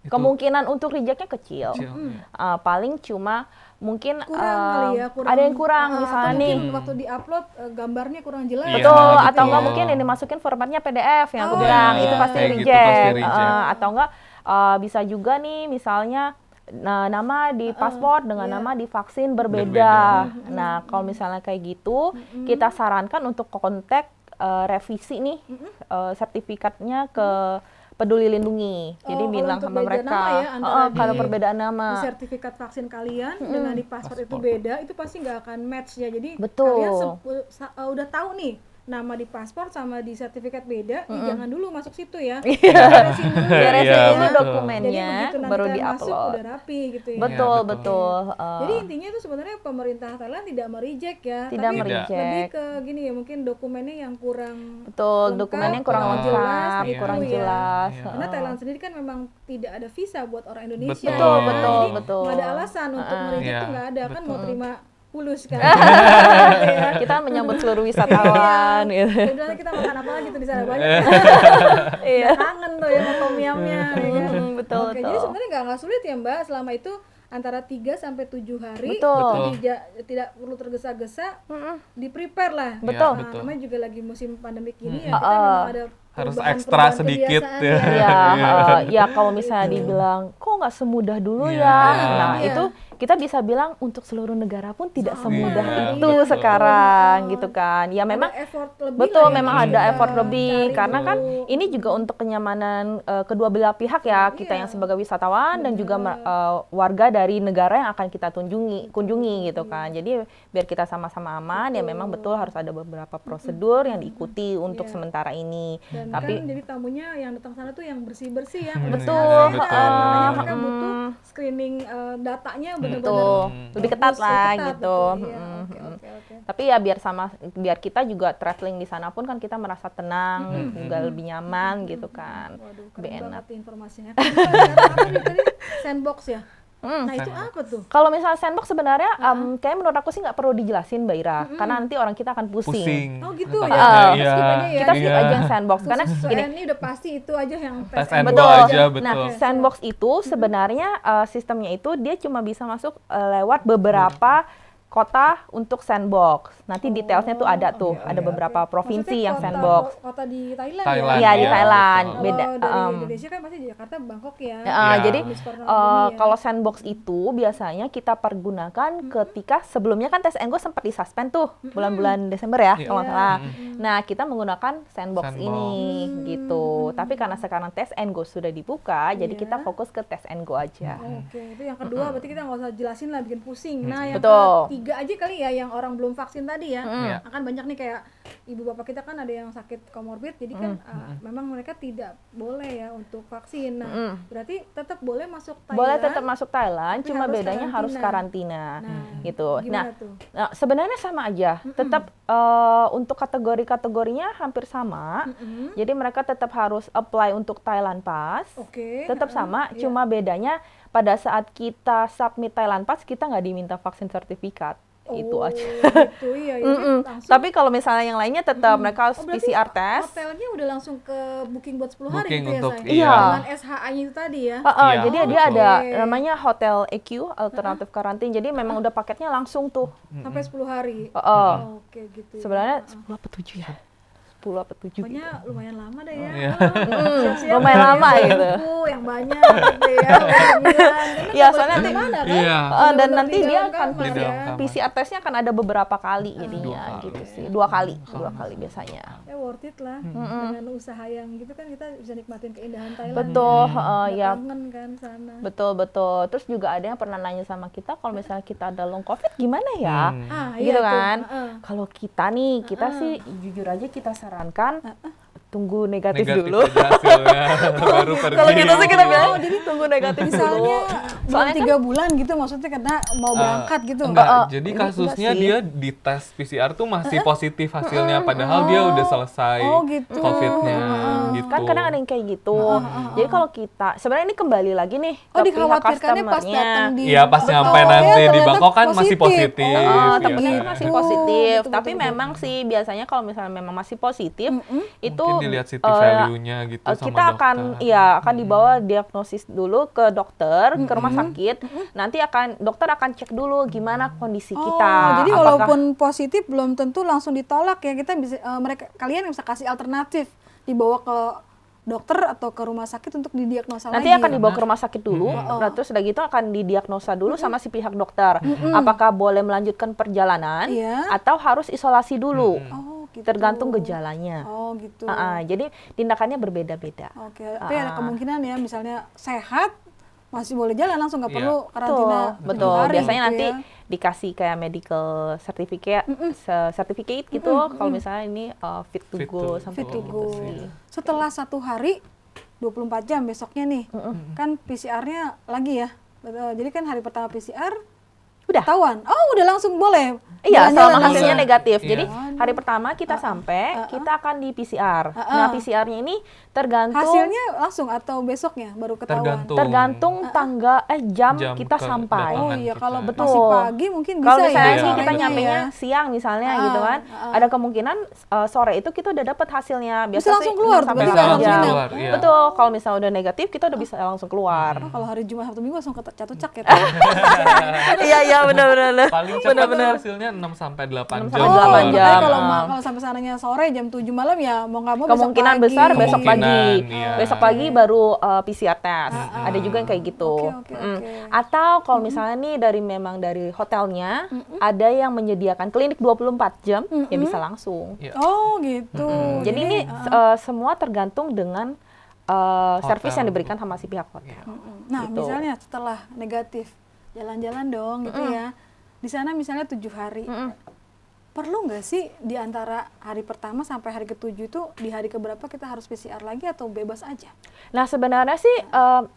kemungkinan untuk rejectnya kecil. Kecil. Paling cuma mungkin Kurang kali ya, kurang. ada yang kurang misalnya atau nih. mungkin waktu di-upload gambarnya kurang jelas. Iya, Betul, betul. atau enggak mungkin yang dimasukin formatnya PDF yang aku Oh, bilang, iya. itu pasti Kayak gitu, reject. pasti reject. Atau enggak bisa juga nih misalnya nama di paspor dengan iya. nama di vaksin berbeda. Berbeda. Nah, kalau misalnya kayak gitu, kita sarankan untuk kontak revisi nih sertifikatnya ke Peduli Lindungi. Jadi kalau bilang untuk sama beda mereka, nama ya, antara kalau di- perbedaan Di nama. sertifikat vaksin kalian dengan di paspor itu Paspor. beda, itu pasti nggak akan match ya. Jadi Betul. kalian udah tahu nih nama di paspor sama di sertifikat beda, jangan dulu masuk situ ya. Beresin dulu. Beresin Iya, dulu betul. dokumennya, Jadi begitu nanti baru kalian masuk di-upload. udah rapi gitu ya. Betul, Iya, betul. Jadi intinya itu sebenarnya pemerintah Thailand tidak mereject ya, Tidak tapi mereject. lebih ke gini ya, mungkin dokumennya yang kurang Betul, lengkap, dokumennya kurang kurang lengkap, jelas, gitu kurang ya. jelas. Iya. Karena Thailand sendiri kan memang tidak ada visa buat orang Indonesia. Betul, ya. betul, Jadi betul. nggak ada alasan untuk mereject Iya, tuh nggak ada kan, mau betul. terima fulus kan. Gitu ya. Kita menyambut seluruh wisatawan gitu. Udah kita makan apa lagi tuh di sana banyak. Iya. Udah kangen tuh ya sama tom yumnya. ya kan? betul, Oke, betul. jadi sebenarnya nggak sulit ya Mbak, selama itu antara 3-7 hari. Betul. Jadi tidak perlu tergesa-gesa, di prepare lah. Betul. Nah, betul. namanya juga lagi musim pandemik ini ya, kita memang ada Harus perubahan- ekstra perubahan sedikit kebiasaan ya. Ya, ya kalau misalnya dibilang kok nggak semudah dulu Iya. ya. Nah, Iya. itu kita bisa bilang untuk seluruh negara pun tidak semudah Iya, itu betul. sekarang gitu kan. Ya memang ada effort lebih betul, lah ya, memang kita ada effort lebih cari karena kan dulu. ini juga untuk kenyamanan kedua belah pihak ya, kita Iya. yang sebagai wisatawan dan juga warga dari negara yang akan kita kunjungi gitu kan. Jadi biar kita sama-sama aman ya memang betul harus ada beberapa prosedur yang diikuti untuk Iya. sementara ini. Dan Tapi kan jadi tamunya yang datang sana tuh yang bersih-bersih ya. Betul, Betul. heeh. Makanya mereka butuh screening datanya benar-benar betul, lebih ketat bagus, lah ketat, gitu. betul. Iya, oke. Tapi ya biar kita juga traveling di sana pun kan kita merasa tenang, juga lebih nyaman gitu kan. Waduh, Lebih keren enak. banget nih informasinya. Apa nih tadi? Sandbox ya? Nah itu apa tuh? Kalau misalnya sandbox sebenarnya kayak menurut aku sih nggak perlu dijelasin Mbak Ira, karena nanti orang kita akan pusing. Pusing. Oh gitu ya? Takutnya, Skip aja ya? Kita skip Iya. aja yang sandbox karena Khusus gini. ini udah pasti itu aja yang Tes tes and and go Betul. aja, betul. Nah, sandbox itu sebenarnya sistemnya itu dia cuma bisa masuk lewat beberapa kota untuk sandbox. Nanti detailsnya tuh ada tuh, ada beberapa provinsi yang sandbox. Kota di Thailand, Thailand, ya? Iya di Iya, Thailand. betul. Kalau Beda. dari Indonesia kan pasti di Jakarta, Bangkok ya. Iya. Jadi Miss Corona ini ya. kalau sandbox itu biasanya kita pergunakan ketika sebelumnya kan tes and go sempat disuspend tuh bulan-bulan Desember ya Iya. kalau nggak salah. Nah kita menggunakan sandbox Sandbox. ini gitu. Tapi karena sekarang tes and go sudah dibuka, jadi kita fokus ke tes and go aja. Oke, itu yang kedua berarti kita nggak usah jelasin lah, bikin pusing. Nah, yang Betul. ketiga aja kali ya, yang orang belum vaksin tadi ya. Iya. Akan banyak nih kayak ibu bapak kita kan ada yang sakit komorbid, jadi kan memang mereka tidak boleh ya untuk vaksin. Nah, berarti tetap boleh masuk Thailand. Boleh tetap masuk Thailand, tapi cuma harus bedanya harus karantina. karantina gitu. Gimana Nah, tuh? sebenarnya sama aja. Tetap untuk kategori-kategorinya hampir sama. Jadi mereka tetap harus apply untuk Thailand Pass. Oke. Tetap sama, Iya. cuma bedanya pada saat kita submit Thailand Pass kita nggak diminta vaksin sertifikat. itu aja. Gitu, iya, ya. Langsung. Tapi kalau misalnya yang lainnya tetap mereka harus Oh, berarti PCR test. hotelnya udah langsung ke booking buat 10 hari Booking gitu ya, untuk, Say? iya. Dengan SHA-nya itu tadi ya? Iya, Jadi dia betul. ada Oke. namanya Hotel EQ, Alternative Quarantine. Jadi memang udah paketnya langsung tuh. Sampai 10 hari? Oke, gitu ya. Sebenarnya 10 apa 7 ya? 10 apa 7 gitu. Pokoknya lumayan lama deh ya. Iya. Siap-siap Lumayan ya, lama bawa gitu. buku yang banyak gitu ya. Cemilan. Iya, soalnya nanti Kan? Iya. dan Bener-bener nanti di dia dalam akan kamar Di dalam ya. kamar. PCR testnya akan ada beberapa kali jadinya gitu sih. 2 kali biasanya. Ya worth it lah. Dengan usaha yang gitu kan kita bisa nikmatin keindahan Thailand. Betul, Udah ya. kangen kan sana. Betul. Terus juga ada yang pernah nanya sama kita kalau misalnya kita ada long covid gimana ya? Iya Gitu tuh. kan. Kalau kita nih, kita sih jujur aja kita sarankan tunggu negatif dulu. Aja hasilnya baru pergi. Kalau kita sih kita bilang jadi tunggu negatif Misalnya dulu. soalnya 3 bulan gitu maksudnya karena mau berangkat gitu. Enggak, jadi enggak kasusnya sih. dia di tes PCR tuh masih positif hasilnya, padahal dia udah selesai Oh, gitu. COVID-nya gitu. Kan kadang ada yang kayak gitu. Jadi kalau kita sebenarnya ini kembali lagi nih Oh, ke pihak dikhawatirkannya pas customer-nya. datang di Iya, pas Bangkok, nyampe ya, nanti di ternyata Bangkok kan masih positif. Temennya Iya. masih Betul, positif, betul, tapi betul. memang sih biasanya kalau misalnya memang masih positif itu Mungkin dilihat city value-nya gitu sama kita akan dokter. akan dibawa diagnosis dulu ke dokter, ke rumah sakit. Nanti dokter akan cek dulu gimana kondisi kita. Oh, jadi Apakah- walaupun positif belum tentu langsung ditolak ya. Kita bisa kalian bisa kasih alternatif dibawa ke dokter atau ke rumah sakit untuk didiagnosa nanti lagi. akan dibawa ke rumah sakit dulu, nah, terus udah gitu akan didiagnosa dulu sama si pihak dokter. Apakah boleh melanjutkan perjalanan Iya. atau harus isolasi dulu, Oh, gitu. tergantung gejalanya. Oh, gitu. Jadi tindakannya berbeda-beda. Oke, tapi ada kemungkinan ya misalnya sehat masih boleh jalan langsung nggak Iya. perlu karantina Betul. 7 hari Biasanya gitu nanti ya. dikasih kayak medical certificate gitu kalau misalnya ini fit to Fit go to- sampai Fit to kayak go. gitu sih. Setelah 1 hari 24 jam besoknya nih. Kan PCR-nya lagi ya. Jadi kan hari pertama PCR Udah. ketahuan. Oh, udah langsung boleh. Iya, Jalan-jalan selama langsung. hasilnya negatif. Iya. Jadi hari pertama kita sampai, kita akan di PCR. Nah, PCR-nya ini tergantung Hasilnya langsung atau besoknya baru ketahuan. tergantung tanggal jam Jam kita sampai. Oh kedatangan iya, kita. kalau Betul. masih pagi mungkin bisa Kalau misalnya ya. sih kita sorenya nyampenya ya. siang misalnya gitu kan, ada kemungkinan sore itu kita udah dapat hasilnya. Bisa Biasa langsung sih keluar 6 tuh, sampai berarti 8 nggak harus jam. nginep. Keluar, iya. Betul, kalau misalnya udah negatif kita udah bisa langsung keluar. Oh, kalau hari Jumat Sabtu Minggu langsung catucak ya. Iya benar-benar. Paling cepat tuh hasilnya 6 sampai 8 6 jam. sampai 8 makanya jam. kalau sampai sananya sore jam 7 malam ya mau nggak mau Kemungkinan besok besar pagi. besok pagi. Kemungkinan, iya. Besok pagi baru PCR test. Ada juga yang kayak gitu. Oke, oke. Atau kalau misalnya nih memang dari hotelnya ada yang menyediakan klinik 24 jam ya bisa langsung. Iya. Oh gitu. Jadi ini semua tergantung dengan servis yang diberikan sama si pihak hotel. Nah, gitu. misalnya setelah negatif jalan-jalan dong gitu ya. Di sana misalnya 7 hari. Perlu nggak sih di antara hari pertama sampai hari ke-7 itu di hari keberapa kita harus PCR lagi atau bebas aja? Nah sebenarnya sih 7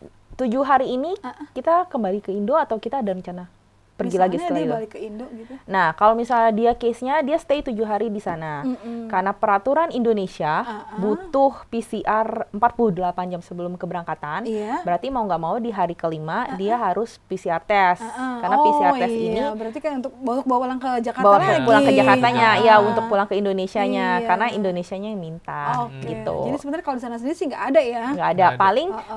hari ini kita kembali ke Indo atau kita ada rencana pergi lagi Misalnya setelah dia itu? balik ke Indo gitu. Nah, kalau misalnya dia case-nya dia stay 7 hari di sana. Karena peraturan Indonesia butuh PCR 48 jam sebelum keberangkatan. Iya. Berarti mau nggak mau di hari kelima dia harus PCR test. Karena Oh, PCR test iya. ini berarti kan untuk bawa pulang ke Jakarta bawa lagi. pulang ke Jakartanya, ya untuk pulang ke Indonesianya. Iya. Karena Indonesianya yang minta Oke. gitu. Jadi sebenarnya kalau di sana sendiri sih nggak ada ya. Nggak ada.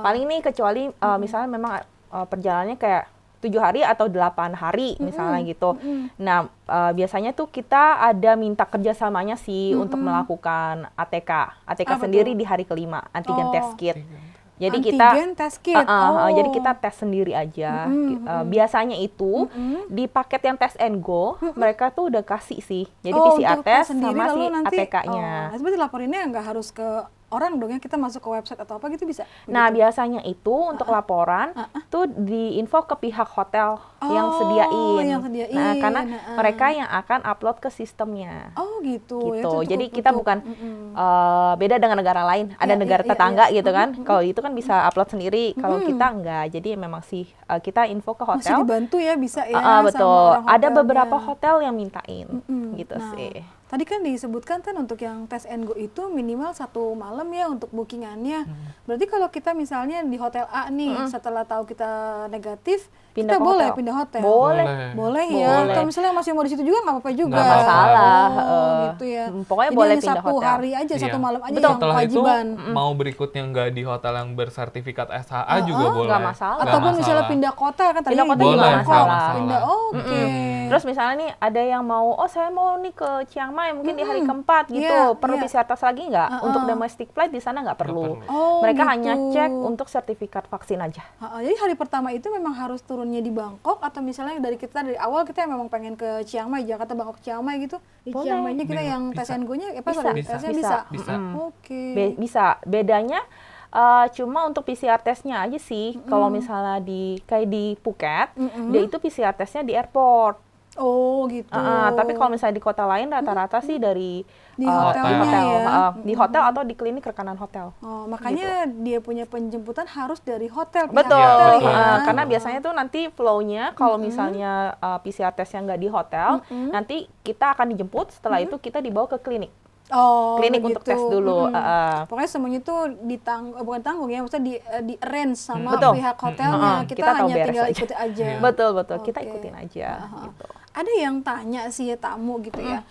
Paling nih kecuali misalnya memang perjalanannya kayak 7 hari atau 8 hari misalnya gitu. Nah, biasanya tuh kita ada minta kerjasamanya sih untuk melakukan ATK. ATK Apa sendiri tuh? di hari kelima, antigen test kit. Jadi Antigen test kit. jadi kita tes sendiri aja. Biasanya itu di paket yang test and go, mereka tuh udah kasih sih. Jadi PCR untuk test sendiri, sama si lalu nanti, ATK-nya. Nah, sebenarnya laporinnya nggak harus ke orang dong ya, kita masuk ke website atau apa gitu bisa? Nah, biasanya itu untuk laporan tuh diinfo ke pihak hotel yang sediain. yang sediain. Nah, karena mereka yang akan upload ke sistemnya. Oh gitu. Ya, Gitu. itu Jadi cukup- kita cukup- bukan beda dengan negara lain. Ada Iya, negara iya, tetangga iya. gitu kan. Kalau itu kan bisa upload sendiri. Kalau kita enggak. Jadi memang sih kita info ke masih hotel. dibantu ya bisa ya. Betul. sama orang Ada hotelnya. beberapa hotel yang mintain gitu Nah, sih. tadi kan disebutkan kan untuk yang tes and go itu minimal 1 malam ya untuk bookingannya. Berarti kalau kita misalnya di hotel A nih, setelah tahu kita negatif, Pindah kita ke boleh hotel. pindah hotel. Boleh. Ya. Boleh. Kalau misalnya masih mau di situ juga nggak apa-apa juga. Nggak masalah. Oh, gitu ya. Pokoknya Jadi boleh hanya pindah 1 hotel. hari aja, 1 Iya. malam aja Betul. yang Setelah itu kewajiban. mau berikutnya nggak di hotel yang bersertifikat SHA juga boleh. Nggak masalah. Nggak Ataupun misalnya masalah. pindah kota kan tadi Pindah kota di juga Bangkok. nggak masalah. Pindah, oke. Terus misalnya nih ada yang mau, saya mau nih ke Chiang Mai mungkin di hari keempat gitu, Iya, perlu iya. PCR tes lagi nggak? Untuk domestic flight di sana nggak perlu. Oh, Mereka gitu. hanya cek untuk sertifikat vaksin aja. Jadi hari pertama itu memang harus turunnya di Bangkok atau misalnya dari awal kita memang pengen ke Chiang Mai, Jakarta, Bangkok, Chiang Mai gitu. Di Boleh. Chiang Mai-nya kita Bisa. yang tes and go-nya apa Bisa. sorry, Bisa. tesnya bisa. Bisa. Oke. Bisa. Bedanya cuma untuk PCR tesnya aja sih. Kalau misalnya kayak di Phuket, dia itu PCR tesnya di airport. Oh, gitu. Tapi kalau misalnya di kota lain rata-rata sih dari Di di hotelnya hotel, ya. di hotel atau di klinik rekanan hotel. Oh, makanya dia punya penjemputan harus dari hotel. pihak Betul, hotel betul. ya. Karena biasanya tuh nanti flow-nya kalau misalnya PCR tesnya nggak di hotel, nanti kita akan dijemput. Setelah itu kita dibawa ke klinik. Oh, Klinik begitu. untuk tes dulu. Pokoknya semuanya itu bukan tanggung ya, maksudnya di arrange sama Betul. pihak hotelnya. Kita Kita tahu hanya beres tinggal aja. ikuti aja. Betul, kita Oke. ikutin aja. Gitu. Ada yang tanya sih tamu gitu ya,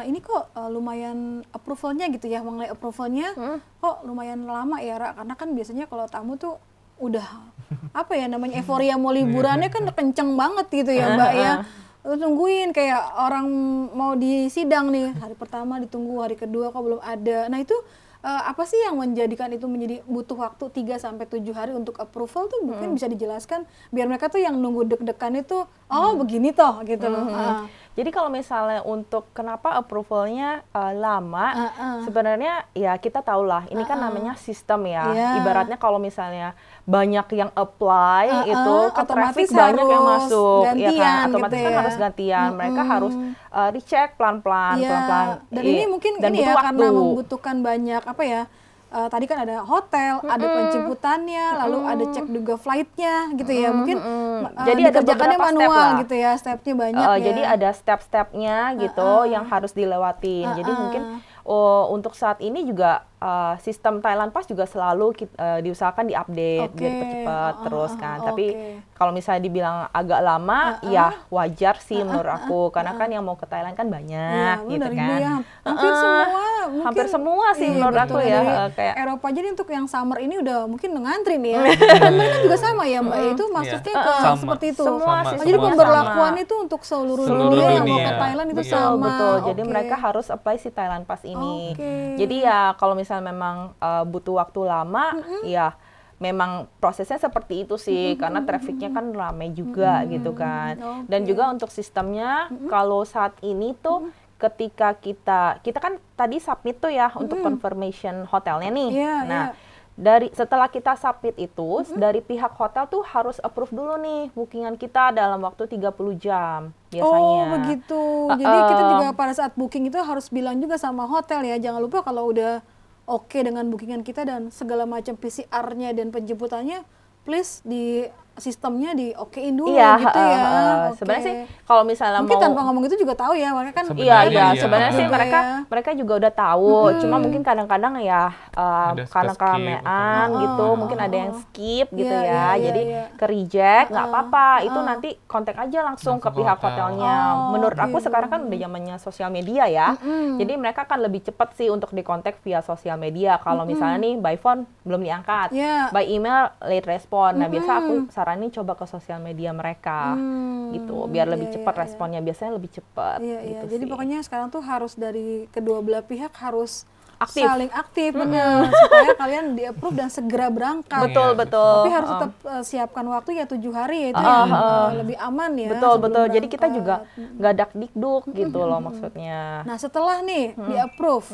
ini kok lumayan approval-nya gitu ya, mengenai approval-nya kok lumayan lama ya Ra, karena kan biasanya kalau tamu tuh udah apa ya namanya euforia mau liburannya kan kenceng banget gitu ya Mbak ya. Tungguin kayak orang mau di sidang nih, hari pertama ditunggu, hari kedua kok belum ada. Nah itu apa sih yang menjadikan itu menjadi butuh waktu 3-7 hari untuk approval tuh mungkin bisa dijelaskan biar mereka tuh yang nunggu deg-degan itu begini toh gitu loh. Jadi kalau misalnya untuk kenapa approval-nya lama, sebenarnya ya kita tahulah ini kan namanya sistem ya. Iya. Ibaratnya kalau misalnya banyak yang apply itu kan otomatis traffic banyak yang harus masuk, ya gantian kan? Otomatis gitu kan ya. harus gantian. Mereka harus recheck pelan-pelan, Iya. pelan-pelan. Dan ini mungkin dan ini butuh ya waktu. karena membutuhkan banyak apa ya? Tadi kan ada hotel, ada penjemputannya, lalu ada cek juga flightnya gitu ya. Mungkin Jadi ada dikerjakannya beberapa step manual lah. gitu ya, stepnya banyak ya. Jadi ada step-stepnya gitu yang harus dilewatin. Jadi mungkin untuk saat ini juga sistem Thailand Pass juga selalu diusahakan diupdate biar cepat terus kan. Tapi kalau misalnya dibilang agak lama, ya wajar sih menurut aku karena kan yang mau ke Thailand kan banyak gitu dari kan. ya, hampir semua mungkin, Hampir semua sih iya, menurut betul. aku ya, Dari kayak Eropa jadi untuk yang summer ini udah mungkin ngantri nih ya. Dan mereka juga sama ya Mbak, itu maksudnya ke Sama. seperti itu. Semua Sama, sih, Oh, jadi semua pemberlakuan sama. itu untuk seluruh Seluruh dunia yang mau dunia. ke Thailand itu Iya. sama. Betul. Jadi Oke. mereka harus apply si Thailand Pass ini. Oke. Jadi ya kalau misalnya memang butuh waktu lama, ya memang prosesnya seperti itu sih karena trafficnya kan ramai juga gitu kan. Dan Oke. juga untuk sistemnya kalau saat ini tuh ketika kita kan tadi submit tuh ya untuk confirmation hotelnya nih. Iya, Nah, iya. setelah kita submit itu dari pihak hotel tuh harus approve dulu nih bookingan kita dalam waktu 30 jam biasanya. Oh begitu. Jadi kita juga pada saat booking itu harus bilang juga sama hotel ya. Jangan lupa kalau udah oke dengan bookingan kita dan segala macam PCR-nya dan penjemputannya, please di sistemnya di okein dulu Iya, gitu ya. Oke. sebenarnya sih kalau misalnya mungkin mau tanpa ngomong itu juga tahu ya, makanya kan Sebenarnya iya, iya. sebenarnya sih Juga mereka juga udah tahu, cuma mungkin kadang-kadang ya Ada karena skip keramaian atau- gitu, mungkin ada yang skip gitu Iya, ya, iya, jadi iya. ke reject nggak apa-apa, itu nanti kontak aja langsung ke Langsung ke pihak hotel. hotelnya. Menurut oke. aku sekarang kan udah zamannya sosial media ya, jadi mereka akan lebih cepat sih untuk dikontak via sosial media. Kalau misalnya nih by phone belum diangkat, Iya. by email late respon. Nah biasa aku saranin coba ke sosial media mereka, gitu, biar lebih iya, cepat iya, responnya. Biasanya lebih cepat. Iya, iya. gitu Jadi sih. pokoknya sekarang tuh harus dari kedua belah pihak harus Aktif. saling aktif benar supaya kalian di-approve dan segera berangkat. Betul, Iya, betul. Tapi harus tetap siapkan waktu ya 7 hari ya itu yang lebih aman ya. Betul, sebelum betul. Jadi kita berangkat. juga nggak dakdikduk gitu loh maksudnya. Nah setelah nih di-approve,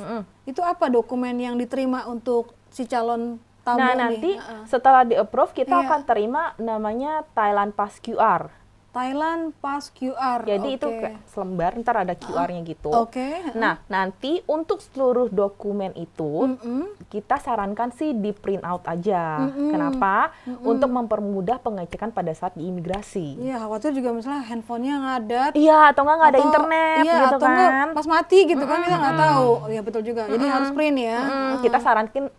itu apa dokumen yang diterima untuk si calon tamu Nah nih? nanti setelah di-approve kita Iya. akan terima namanya Thailand Pass QR. Thailand Pass QR. Jadi itu Oke. kayak selembar, ntar ada QR-nya gitu. Oke. Nah, nanti untuk seluruh dokumen itu Mm-mm. kita sarankan sih di print out aja. Mm-mm. Kenapa? Untuk mempermudah pengecekan pada saat di imigrasi. Iya, khawatir juga misalnya handphonenya ngadat. Iya, atau nggak ada atau- internet iya, gitu atau enggak kan. pas mati gitu kan kita nggak tahu. Iya betul juga. Jadi harus print ya. Kita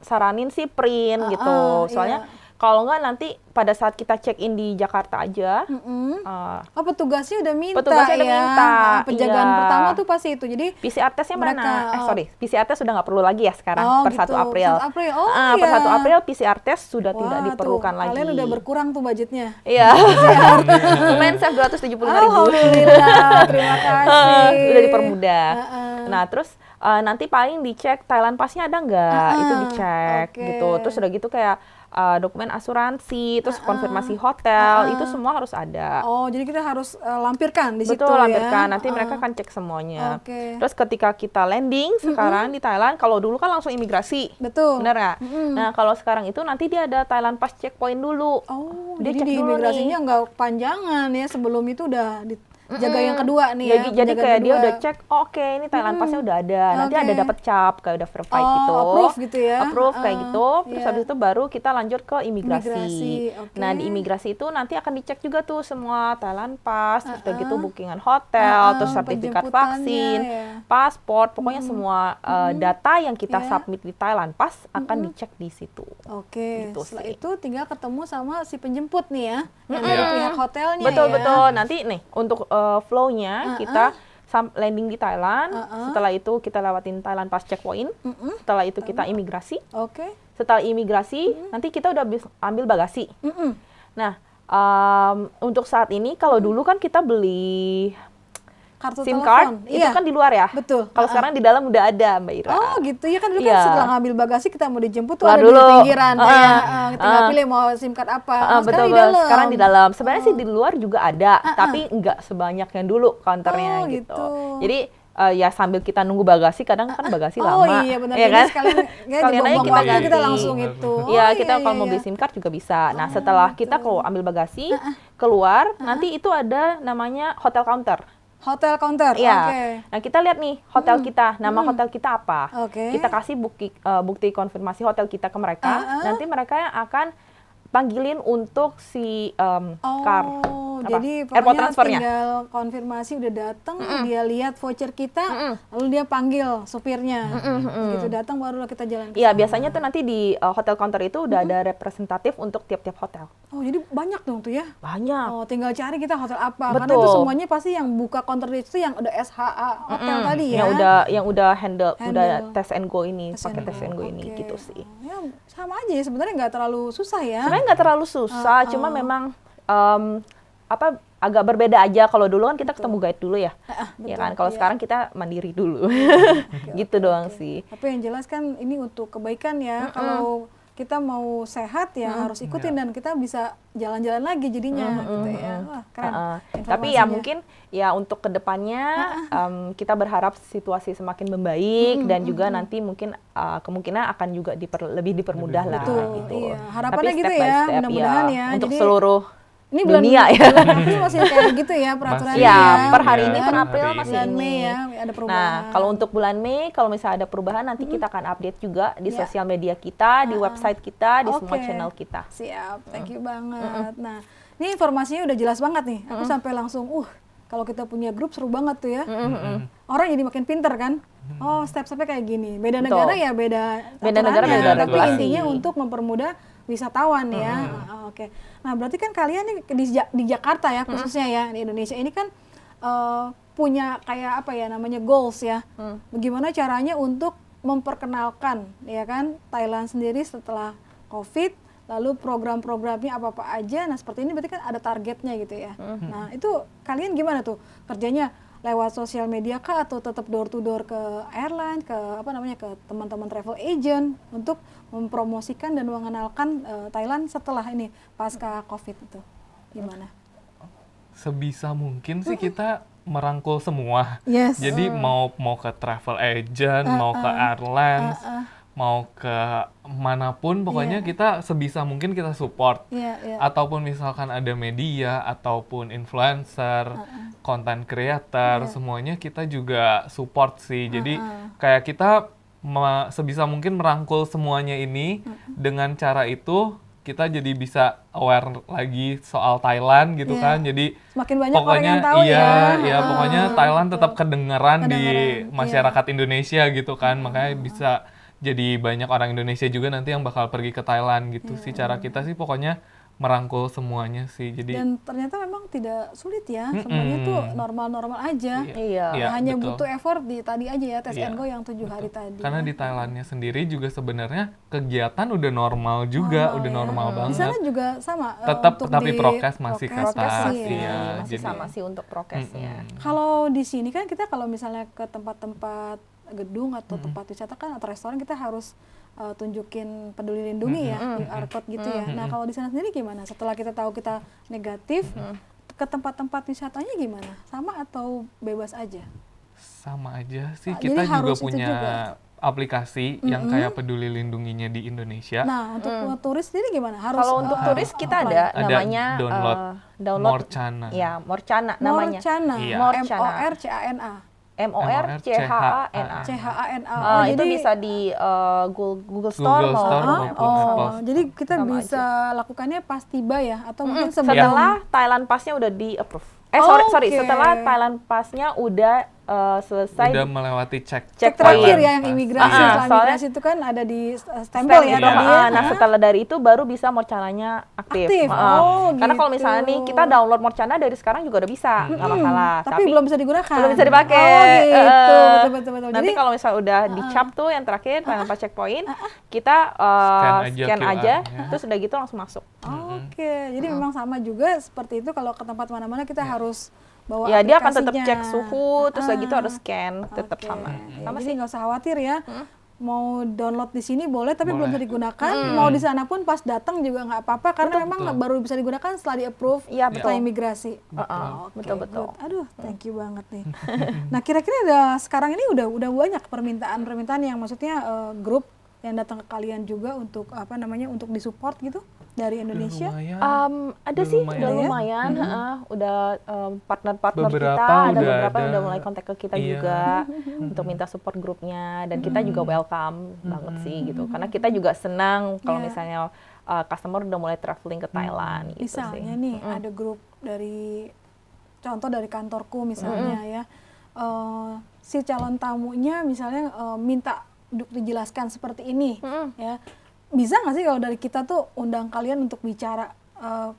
saranin sih print gitu. Soalnya iya. kalau nggak nanti pada saat kita check in di Jakarta aja, Mm-mm. uh, Oh, petugasnya udah minta Petugasnya udah ya. minta, Penjagaan iya. pertama tuh pasti itu. Jadi PCR testnya Mereka, mana? PCR test sudah nggak perlu lagi ya sekarang per 1 gitu. April. 1 April. Oh, Per iya. 1 April PCR test sudah Wah, tidak diperlukan tuh, lagi. Kalian udah berkurang tuh budgetnya. Iya. Lumayan save 275.000. Alhamdulillah, terima kasih. Udah dipermudah. Heeh. Nah, terus nanti paling dicek Thailand Pass-nya ada nggak? Itu dicek oke. gitu. Terus udah gitu kayak dokumen asuransi, terus konfirmasi hotel, itu semua harus ada. Oh, jadi kita harus lampirkan di situ Betul, ya. lampirkan. Nanti mereka akan cek semuanya. Oke. Terus ketika kita landing sekarang di Thailand, kalau dulu kan langsung imigrasi. Betul. Bener ya? Nah, kalau sekarang itu nanti dia ada Thailand Pass checkpoint dulu. Oh, Dia jadi cek di dulu imigrasinya nih. nggak panjangan ya, sebelum itu udah dijaga yang kedua nih ya. Jadi penjagaan kayak dia kedua. udah cek, oh, oke ini Thailand Pass-nya udah ada. Nanti Oke. ada dapat cap, kayak udah verified Oh, gitu. approve gitu ya. Approve kayak Heeh, gitu. Terus iya. habis itu baru kita lanjut ke imigrasi. Imigrasi, oke. Nah, di imigrasi itu nanti akan dicek juga tuh semua Thailand Pass, terus udah gitu bookingan hotel, terus sertifikat penjemputannya, vaksin, ya. paspor, pokoknya semua data yang kita Iya. submit di Thailand Pass akan dicek di situ. Oke, Gitu setelah sih. itu tinggal ketemu sama si penjemput nih ya, yang dari pihak hotelnya Betul ya. betul. Nanti nih untuk flow-nya kita landing di Thailand. Setelah itu kita lewatin Thailand Pass checkpoint. Setelah itu kita imigrasi. Oke. Setelah imigrasi nanti kita udah ambil bagasi. Mm-mm. Nah, untuk saat ini kalau dulu kan kita beli Kartu SIM telepon. card itu Iya. kan di luar ya. Betul. Kalau sekarang di dalam udah ada, Mbak Ira. Oh gitu ya kan dulu Iya. kan setelah ngambil bagasi kita mau dijemput tuh Keluar ada dulu. di pinggiran ya. Tinggal pilih mau SIM card apa. Oh, Betul, sekarang di betul. dalam. Sekarang di dalam. Sebenarnya sih di luar juga ada, tapi nggak sebanyak yang dulu counternya Oh, gitu. gitu. Jadi ya sambil kita nunggu bagasi, kadang kan bagasi Oh lama. iya benar. ya Jadi kan? sekalian Sekalian aja buang-buang kita waktu ganti. kita langsung itu. Iya, Oh, kita kalau mau iya. beli SIM card juga bisa. Nah, setelah kita kalau ambil bagasi, keluar, nanti itu ada namanya hotel counter. Hotel counter. Iya. Oke. Nah, kita lihat nih hotel kita, nama hotel kita apa. Oke. Kita kasih bukti konfirmasi hotel kita ke mereka. Nanti mereka yang akan panggilin untuk si car. Oh, apa? jadi Airport pokoknya transfernya. tinggal konfirmasi udah datang, dia lihat voucher kita, lalu dia panggil supirnya. Begitu datang baru kita jalan ke Iya, sana. biasanya tuh nanti di hotel counter itu udah ada representatif untuk tiap-tiap hotel. Oh, jadi banyak dong tuh ya. Banyak. Oh, tinggal cari kita hotel apa. Karena Betul. itu semuanya pasti yang buka counter itu yang udah SHA hotel tadi ya. Yang udah handle, udah Handle. test and go ini, Tes pakai and test and go go. ini Oke. gitu sih. Ya, sama aja ya sebenarnya nggak terlalu susah ya. Sebenarnya nggak terlalu susah, cuma memang agak berbeda aja. Kalau dulu kan kita ketemu guide dulu ya, ya kan. Kalau sekarang kita mandiri dulu, gitu doang sih. Tapi yang jelas kan ini untuk kebaikan ya. Kalau kita mau sehat ya harus ikutin dan kita bisa jalan-jalan lagi jadinya gitu ya. Wah, keren. Tapi ya informasinya. mungkin ya untuk kedepannya kita berharap situasi semakin membaik dan juga nanti mungkin kemungkinan akan juga lebih dipermudah lah Betul, gitu. iya. Harapannya Tapi gitu step by ya, step, mudah-mudahan ya. untuk Jadi, seluruh ini bulan dunia ya. bulan April masih kayak gitu ya peraturannya. Iya, ya. per hari Iya, ini per hari April ini. masih Bulan ini. Mei ya ada perubahan. Nah, kalau untuk bulan Mei, kalau misalnya ada perubahan nanti kita akan update juga di Ya. sosial media kita, di website kita, di semua Oke. channel kita. Siap, thank you banget. Nah, ini informasinya udah jelas banget nih. Aku sampai langsung, kalau kita punya grup seru banget tuh ya. Orang jadi makin pinter kan. Oh, step-stepnya kayak gini. Beda Betul. negara ya beda. Beda negara aturannya, beda tapi regulasi. intinya untuk mempermudah wisatawan ya. Oke. Nah, berarti kan kalian nih di Jakarta ya khususnya ya di Indonesia ini kan punya kayak apa ya namanya goals ya. Bagaimana caranya untuk memperkenalkan ya kan Thailand sendiri setelah COVID, lalu program-programnya apa-apa aja. Nah, seperti ini berarti kan ada targetnya gitu ya. Nah, itu kalian gimana tuh kerjanya? Lewat sosial media kah atau tetap door to door ke airline, ke apa namanya, ke teman-teman travel agent untuk mempromosikan dan mengenalkan Thailand setelah ini pasca COVID itu? Gimana? Sebisa mungkin sih kita merangkul semua. Yes. Jadi mau ke travel agent, mau ke airlines, mau ke manapun pokoknya kita sebisa mungkin kita support. Ataupun misalkan ada media ataupun influencer, content creator, semuanya kita juga support sih. Jadi kayak kita sebisa mungkin merangkul semuanya ini. Dengan cara itu kita jadi bisa aware lagi soal Thailand gitu kan. Jadi semakin banyak pokoknya orang yang tahu iya, pokoknya Thailand tetap kedengeran di masyarakat Indonesia gitu kan. Makanya bisa jadi banyak orang Indonesia juga nanti yang bakal pergi ke Thailand gitu sih. Cara kita sih pokoknya merangkul semuanya sih. Jadi dan ternyata memang tidak sulit ya. Semuanya tuh normal-normal aja. Iya. Hanya betul. butuh effort di tadi aja ya, tes and go yang 7 hari tadi. Karena di Thailandnya sendiri juga sebenarnya kegiatan udah normal juga, udah normal Di banget. sana juga sama. Tetap untuk tapi di prokes masih prokes ketat. masih ya. Iya, masih jadi sama sih untuk prokesnya. Kalau di sini kan kita kalau misalnya ke tempat-tempat gedung atau tempat wisata kan atau restoran kita harus tunjukin peduli lindungi ya, QR code gitu ya. Nah kalau di sana sendiri gimana? Setelah kita tahu kita negatif, ke tempat-tempat wisatanya gimana? Sama atau bebas aja? sama aja sih. Jadi Kita juga harus itu punya juga. aplikasi yang kayak peduli lindunginya di Indonesia. Nah untuk turis sendiri gimana? Harus Kalau untuk turis kita ada Ada namanya download Morcana. Ya, Morcana namanya. Morcana, Iya. MORCANA. MORCHANA. CHANA. Itu bisa di Google Store Google Store maupun maupun Apple. Jadi kita Sama bisa lakukannya pas tiba ya, atau mungkin sebelum setelah Thailand Pass-nya udah di approve. Sorry, Oke. setelah Thailand Pass-nya udah selesai Udah melewati cek checkpoint. terakhir ya yang imigrasi. Setelah soalnya imigrasi itu kan ada di stempel ya Iya. tadi ya. Nah, setelah dari itu baru bisa Morcananya aktif. Aktif. Oh, Karena kalau gitu. misalnya nih kita download Morcana dari sekarang juga udah bisa, nggak masalah. Tapi belum bisa digunakan. belum bisa dipakai. Oh gitu, betul. Nanti Jadi kalau misalnya udah dicap tuh yang terakhir tanpa checkpoint, kita Scan aja scan aja, QR-nya. terus udah gitu langsung masuk. oke, jadi memang sama juga seperti itu kalau ke tempat mana-mana kita harus bawa Ya dia akan tetap aplikasinya. cek suhu, terus udah gitu harus scan, tetap Oke. sama. Ya, Sama jadi sih. nggak usah khawatir ya. Mau download di sini boleh tapi belum bisa digunakan. Mau di sana pun pas datang juga nggak apa-apa karena memang baru bisa digunakan setelah di approve Iya, setelah betul. imigrasi. Betul. Good. Aduh, thank you banget nih. Nah, kira-kira sekarang ini udah banyak permintaan yang maksudnya grup yang datang ke kalian juga untuk untuk disupport gitu dari Indonesia. Lumayan. Ada Udah sih, lumayan. udah lumayan. Udah partner-partner Beberapa kita, ada udah beberapa yang ada. udah mulai kontak ke kita Iya. juga untuk minta support grupnya, dan kita juga welcome banget sih gitu. Karena kita juga senang kalau Iya. misalnya customer udah mulai traveling ke Thailand gitu sih. Misalnya nih ada grup contoh dari kantorku misalnya ya, si calon tamunya misalnya minta untuk dijelaskan seperti ini, ya bisa nggak sih kalau dari kita tuh undang kalian untuk bicara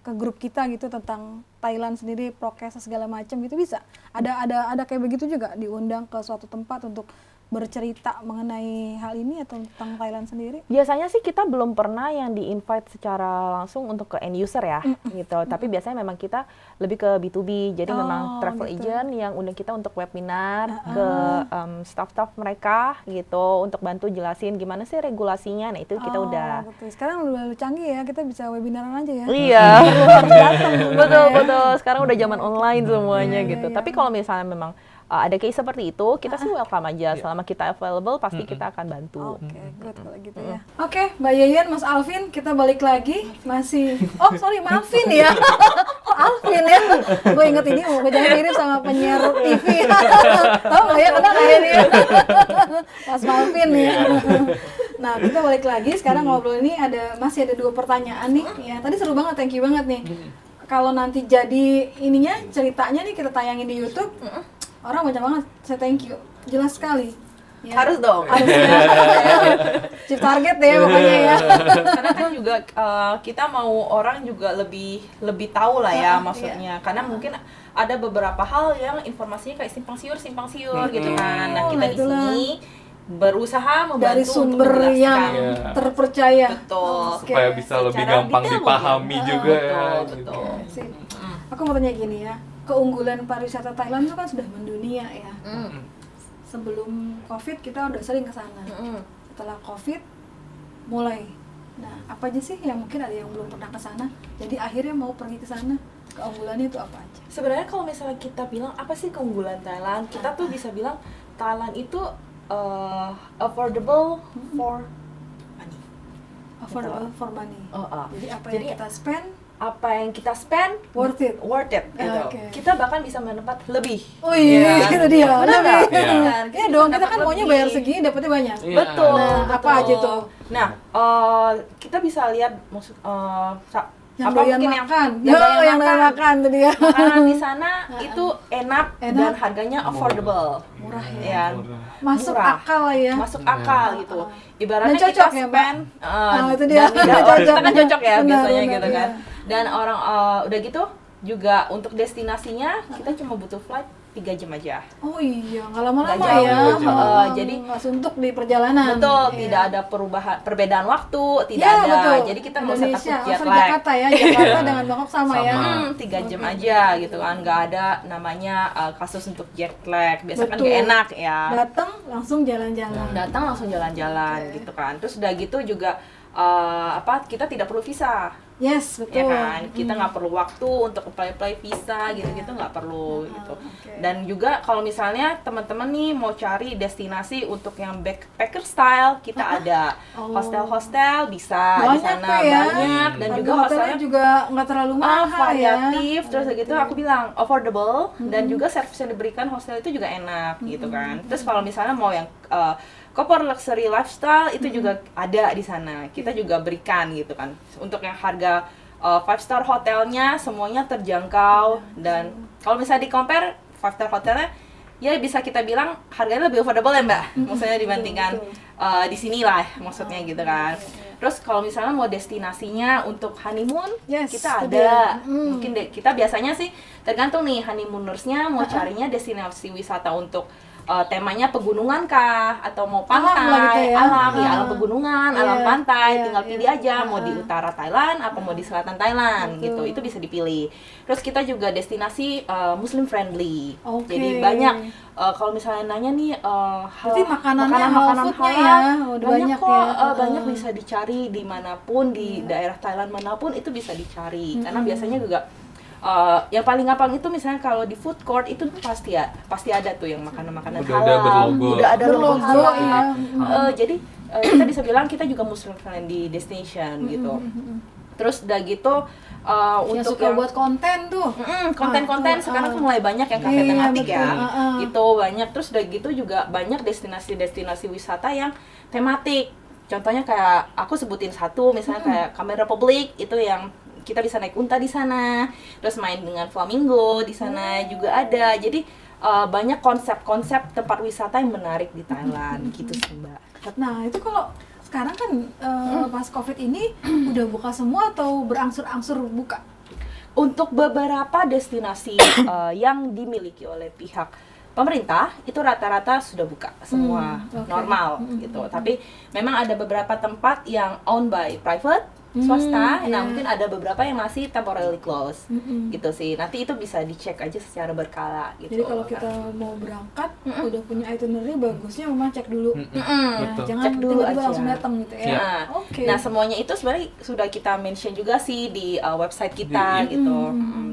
ke grup kita gitu tentang Thailand sendiri, prokes segala macam gitu, bisa? Ada kayak begitu juga diundang ke suatu tempat untuk bercerita mengenai hal ini atau tentang Thailand sendiri? Biasanya sih kita belum pernah yang di-invite secara langsung untuk ke end user ya, gitu. Tapi biasanya memang kita lebih ke B2B, jadi memang travel gitu. agent yang undang kita untuk webinar ke staff-staff mereka gitu, untuk bantu jelasin gimana sih regulasinya. Nah itu kita udah. Betul. Sekarang udah canggih ya, kita bisa webinaran aja ya. Iya, betul. Sekarang udah zaman online semuanya gitu. Tapi kalau misalnya memang ada case seperti itu, kita sih welcome aja. Selama kita available, pasti kita akan bantu. Oke, good kalau gitu ya. Oke, Mbak Yeyen, Mas Alvin, kita balik lagi. Masih, maafin ya. Kok Alvin ya? Gue inget ini, jangan mirip sama penyiar TV. Tahu nggak ya, kenal nggak ya dia? Mas Alvin ya. Nah, kita balik lagi. Sekarang ngobrol ini masih ada 2 pertanyaan nih. Ya, tadi seru banget, thank you banget nih. Kalau nanti jadi ceritanya nih kita tayangin di YouTube, orang banyak banget, saya thank you, jelas sekali. Ya. Harus dong. Harus ya. Chip target ya pokoknya ya. Karena kan juga kita mau orang juga lebih tahu lah ya maksudnya. Karena mungkin ada beberapa hal yang informasinya kayak simpang siur gitu kan. Nah, kita di sini berusaha membantu Dari untuk sumber menjelaskan. yang terpercaya. Betul. Supaya bisa lebih Secara gampang detail dipahami mungkin. juga ya. Betul. Sip. Aku mau tanya gini ya, keunggulan pariwisata Thailand itu kan sudah mendunia ya. Sebelum COVID kita udah sering ke sana. Setelah COVID mulai. Nah, apa aja sih yang mungkin ada yang belum pernah ke sana, jadi akhirnya mau pergi ke sana? Keunggulannya itu apa aja? Sebenarnya kalau misalnya kita bilang apa sih keunggulan Thailand, kita tuh bisa bilang Thailand itu affordable for Affordable for money. Jadi apa yang kita spend apa yang kita spend worth it. gitu. Oke. Kita bahkan bisa mendapat lebih. Oh iya, Iya. itu dia. Benar nggak? Iya. Ya dong, kita kan dapat maunya lebih. bayar segini, dapatnya banyak. Iya. Betul. Nah, betul. apa aja tuh? Nah, kita bisa lihat maksud Yang apa doyan mungkin makan. yang Yang doyan makan tuh dia. makanan di sana itu enak dan Enak. harganya affordable. Murah Ya, Masuk murah. akal lah ya. Masuk akal gitu. Ibaratnya Dan cocok kita ya, Mbak? spend itu dia. dan tidak Cocok. kita kan cocok ya Benar, biasanya benar, gitu kan. iya. Dan orang udah gitu juga untuk destinasinya kita cuma butuh flight 3 jam aja. Oh iya, nggak lama-lama Nggak jauh, ya. nggak jauh. Jadi nggak suntuk di perjalanan. betul, Iya. tidak ada perbedaan waktu, tidak Iya, ada. betul. Jadi kita nggak usah Indonesia, takut jet asal lag. Jakarta ya, Jakarta dengan Bangkok sama ya. Sama. 3 jam aja gitu kan, nggak ada namanya kasus untuk jet lag. Biasa kan Betul. nggak enak ya. Datang langsung jalan-jalan. Datang langsung jalan-jalan gitu kan. Terus udah gitu juga kita tidak perlu visa. Yes, Ya betul. kan, kita nggak perlu waktu untuk apply visa gitu-gitu, nggak perlu gitu. oke. Dan juga kalau misalnya teman-teman nih mau cari destinasi untuk yang backpacker style, kita ada Oh. hostel-hostel bisa di Banyak sana tuh ya. banyak, dan Harga juga hotelnya hostelnya juga nggak terlalu mahal variatif, ya. terus gitu aku bilang affordable, dan juga service yang diberikan hostel itu juga enak gitu kan. Terus kalau misalnya mau yang Copper luxury lifestyle itu juga ada di sana. Kita juga berikan gitu kan. Untuk yang harga 5-star hotelnya semuanya terjangkau, dan kalau misalnya di compare 5-star hotelnya ya bisa kita bilang harganya lebih affordable ya Mbak. Maksudnya dibandingkan di sini lah maksudnya gitu kan. Terus kalau misalnya mau destinasinya untuk honeymoon, Yes, kita itu ada. dia. Mungkin kita biasanya sih tergantung nih honeymoonersnya mau carinya destinasi wisata untuk temanya pegunungan kah, atau mau pantai, Alam lah gitu ya. alam pegunungan, Iya, alam pantai, iya, tinggal iya. pilih aja mau di utara Thailand apa mau di selatan Thailand gitu, itu bisa dipilih. Terus kita juga destinasi Muslim friendly, Oke. jadi banyak kalau misalnya nanya nih Berarti makanannya, halal foodnya ya, udah banyak kok, ya. banyak bisa dicari dimanapun di daerah Thailand manapun itu bisa dicari, karena biasanya juga yang paling gampang itu misalnya kalau di food court itu pasti ada tuh yang makanan-makanan Udah halal, ada berlogo. udah ada logo Berlogo, halal. ya. Jadi kita bisa bilang kita juga Muslim friendly destination gitu. Terus udah gitu Yang untuk suka buat konten tuh. konten-konten tuh, sekarang tuh mulai banyak yang kafe Iya, tematik betul. ya, gitu banyak. Terus udah gitu juga banyak destinasi-destinasi wisata yang tematik. Contohnya kayak aku sebutin satu, misalnya kayak Khmer Republic itu yang kita bisa naik unta di sana, terus main dengan flamingo di sana juga ada. Jadi banyak konsep-konsep tempat wisata yang menarik di Thailand gitu sih Mbak. Nah, itu kalau sekarang kan pas Covid ini udah buka semua atau berangsur-angsur buka? Untuk beberapa destinasi yang dimiliki oleh pihak pemerintah itu rata-rata sudah buka semua oke. normal gitu. Tapi memang ada beberapa tempat yang owned by private swasta. Nah, iya. mungkin ada beberapa yang masih temporarily closed gitu sih. Nanti itu bisa dicek aja secara berkala gitu. Jadi kalau kita mau berangkat udah punya itinerary, bagusnya memang cek dulu. Betul. Jangan Cek dulu tiba-tiba aja. langsung datang gitu ya. Siap. Nah, Oke. nah semuanya itu sebenarnya sudah kita mention juga sih di website kita gitu.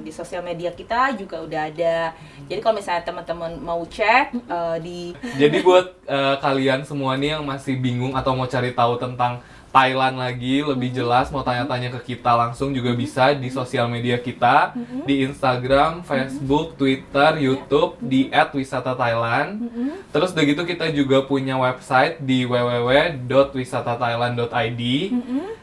Di sosial media kita juga udah ada. Jadi kalau misalnya teman-teman mau cek di Jadi buat kalian semua nih yang masih bingung atau mau cari tahu tentang Thailand lagi lebih jelas, mau tanya-tanya ke kita langsung juga bisa di sosial media kita, di Instagram, Facebook, Twitter, YouTube di @wisatathailand. Terus udah gitu kita juga punya website di www.wisatathailand.id.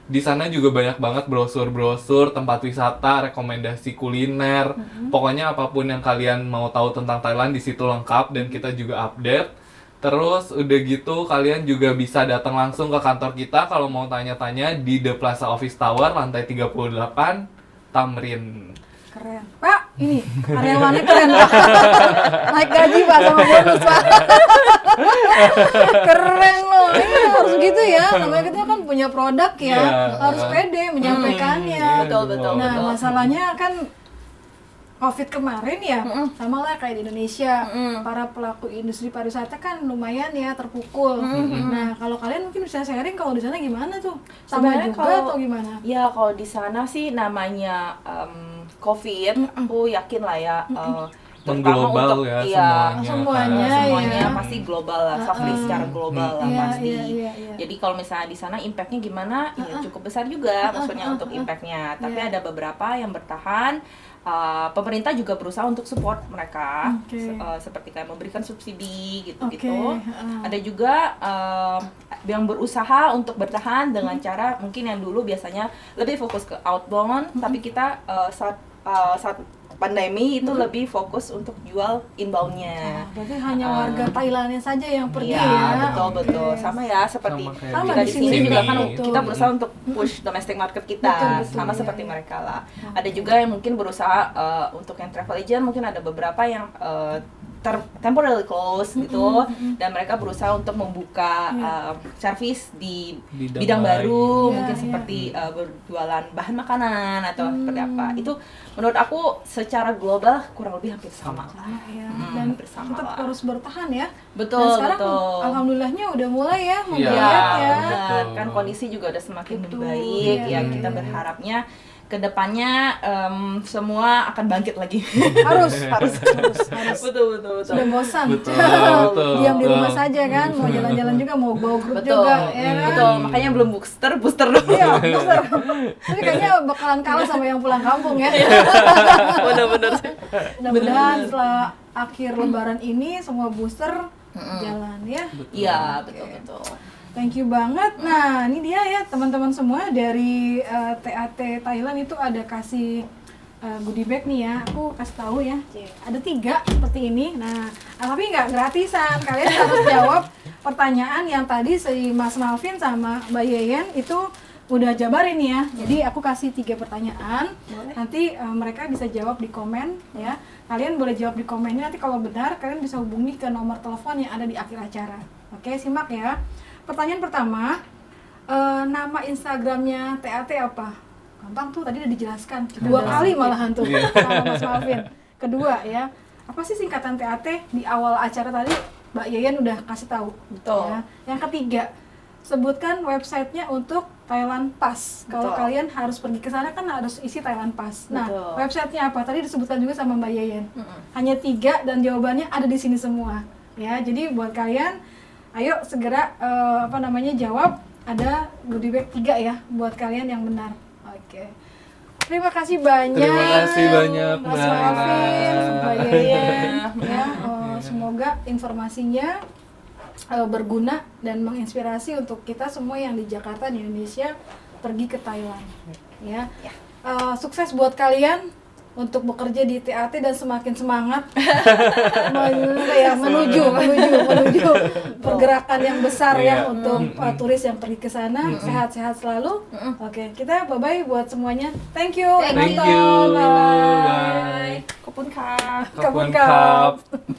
Di sana juga banyak banget brosur-brosur tempat wisata, rekomendasi kuliner. Pokoknya apapun yang kalian mau tahu tentang Thailand di situ lengkap, dan kita juga update. Terus udah gitu kalian juga bisa datang langsung ke kantor kita kalau mau tanya-tanya di The Plaza Office Tower lantai 38 Tamrin. Keren. Pak, ini karyawannya keren Pak. Naik gaji Pak sama bonus Pak. Keren loh. Ini harus gitu ya. Namanya kita kan punya produk ya. Iya. Harus pede menyampaikannya. betul. Nah, masalahnya kan Covid kemarin ya, sama lah kayak di Indonesia, para pelaku industri pariwisata kan lumayan ya terpukul. Nah, kalau kalian mungkin bisa sharing kalau di sana gimana tuh? Sama Sebenarnya juga kalau- atau gimana? Ya kalau di sana sih namanya COVID, aku yakin lah ya terutama Mengglobal untuk ya iya, Semuanya, semuanya ya. pasti global lah, soft risk secara global lah Iya, pasti. iya. Jadi kalau misalnya di sana impactnya gimana, ya cukup besar juga maksudnya untuk impactnya. Tapi Iya. ada beberapa yang bertahan. Pemerintah juga berusaha untuk support mereka, Oke. seperti kayak memberikan subsidi gitu-gitu. Oke, Ada juga yang berusaha untuk bertahan dengan cara mungkin yang dulu biasanya lebih fokus ke outbound, tapi kita saat pandemi itu lebih fokus untuk jual inboundnya. Berarti hanya warga Thailandnya saja yang pergi Iya, ya. betul. Oke. Sama ya seperti Sama kayak Sama kita di di sini sini juga juga. kan Betul. kita berusaha untuk push domestic market kita, Betul, sama iya, seperti iya. mereka lah. Ada juga yang mungkin berusaha untuk yang travel agent, mungkin ada beberapa yang temporarily close gitu, dan mereka berusaha untuk membuka service di bidang lain. baru, Iya, mungkin iya. seperti berjualan bahan makanan atau seperti apa. Itu menurut aku secara global kurang lebih hampir sama. Ya, dan hampir sama tetap lah. harus bertahan ya. Betul, Dan sekarang betul. alhamdulillahnya udah mulai ya Iya, menggeliat ya. benar. Betul. Kan kondisi juga udah semakin Betul, membaik iya, ya. Kita iya. berharapnya kedepannya semua akan bangkit lagi. harus. betul. Sudah bosan. Betul. Diam di rumah saja kan, mau jalan-jalan juga, mau bawa grup Betul, juga ya kan. betul. Makanya belum booster dulu. Iya, booster. Tapi kayaknya bakalan kalah sama yang pulang kampung ya. Bener-bener sih. Mudah-mudahan setelah akhir lebaran ini semua booster jalan ya. Iya, betul. Thank you banget. Nah, ini dia ya teman-teman semua dari TAT Thailand itu ada kasih goodie bag nih ya. Aku kasih tahu ya. Ada 3 seperti ini. Nah, tapi nggak gratisan. Kalian harus jawab pertanyaan yang tadi si Mas Malvin sama Mbak Yeyen itu udah jabarin nih ya. Jadi aku kasih 3 pertanyaan. Nanti mereka bisa jawab di komen ya. Kalian boleh jawab di komennya. Nanti kalau benar kalian bisa hubungi ke nomor telepon yang ada di akhir acara. Oke, simak ya. Pertanyaan pertama, nama Instagramnya TAT apa? Gampang tuh, tadi udah dijelaskan. 2 kali malahan tuh sama Mas Malvin. Kedua ya, apa sih singkatan TAT? Di awal acara tadi Mbak Yeyen udah kasih tahu. Betul. Ya. Yang ketiga, sebutkan websitenya untuk Thailand Pass. Kalau Betul. kalian harus pergi ke sana kan harus isi Thailand Pass. Nah, Betul. websitenya apa? Tadi disebutkan juga sama Mbak Yeyen. Hanya 3 dan jawabannya ada di sini semua. Ya, jadi buat kalian ayo segera jawab. Ada goodie bag 3 ya buat kalian yang benar. Oke. Terima kasih banyak. Terima kasih banyak, Mas Mbak. Malvin, Mbak Yeyen. Ya, semoga informasinya berguna dan menginspirasi untuk kita semua yang di Jakarta, di Indonesia, pergi ke Thailand. Ya. Sukses buat kalian untuk bekerja di TAT dan semakin semangat menuju pergerakan yang besar ya Iya. untuk turis yang pergi ke sana. Sehat-sehat selalu. Oke, kita bye-bye buat semuanya. Thank you. Thank Nonton. you. Bye. Bye. Kopun kak. Kapun Kapun kap. kap.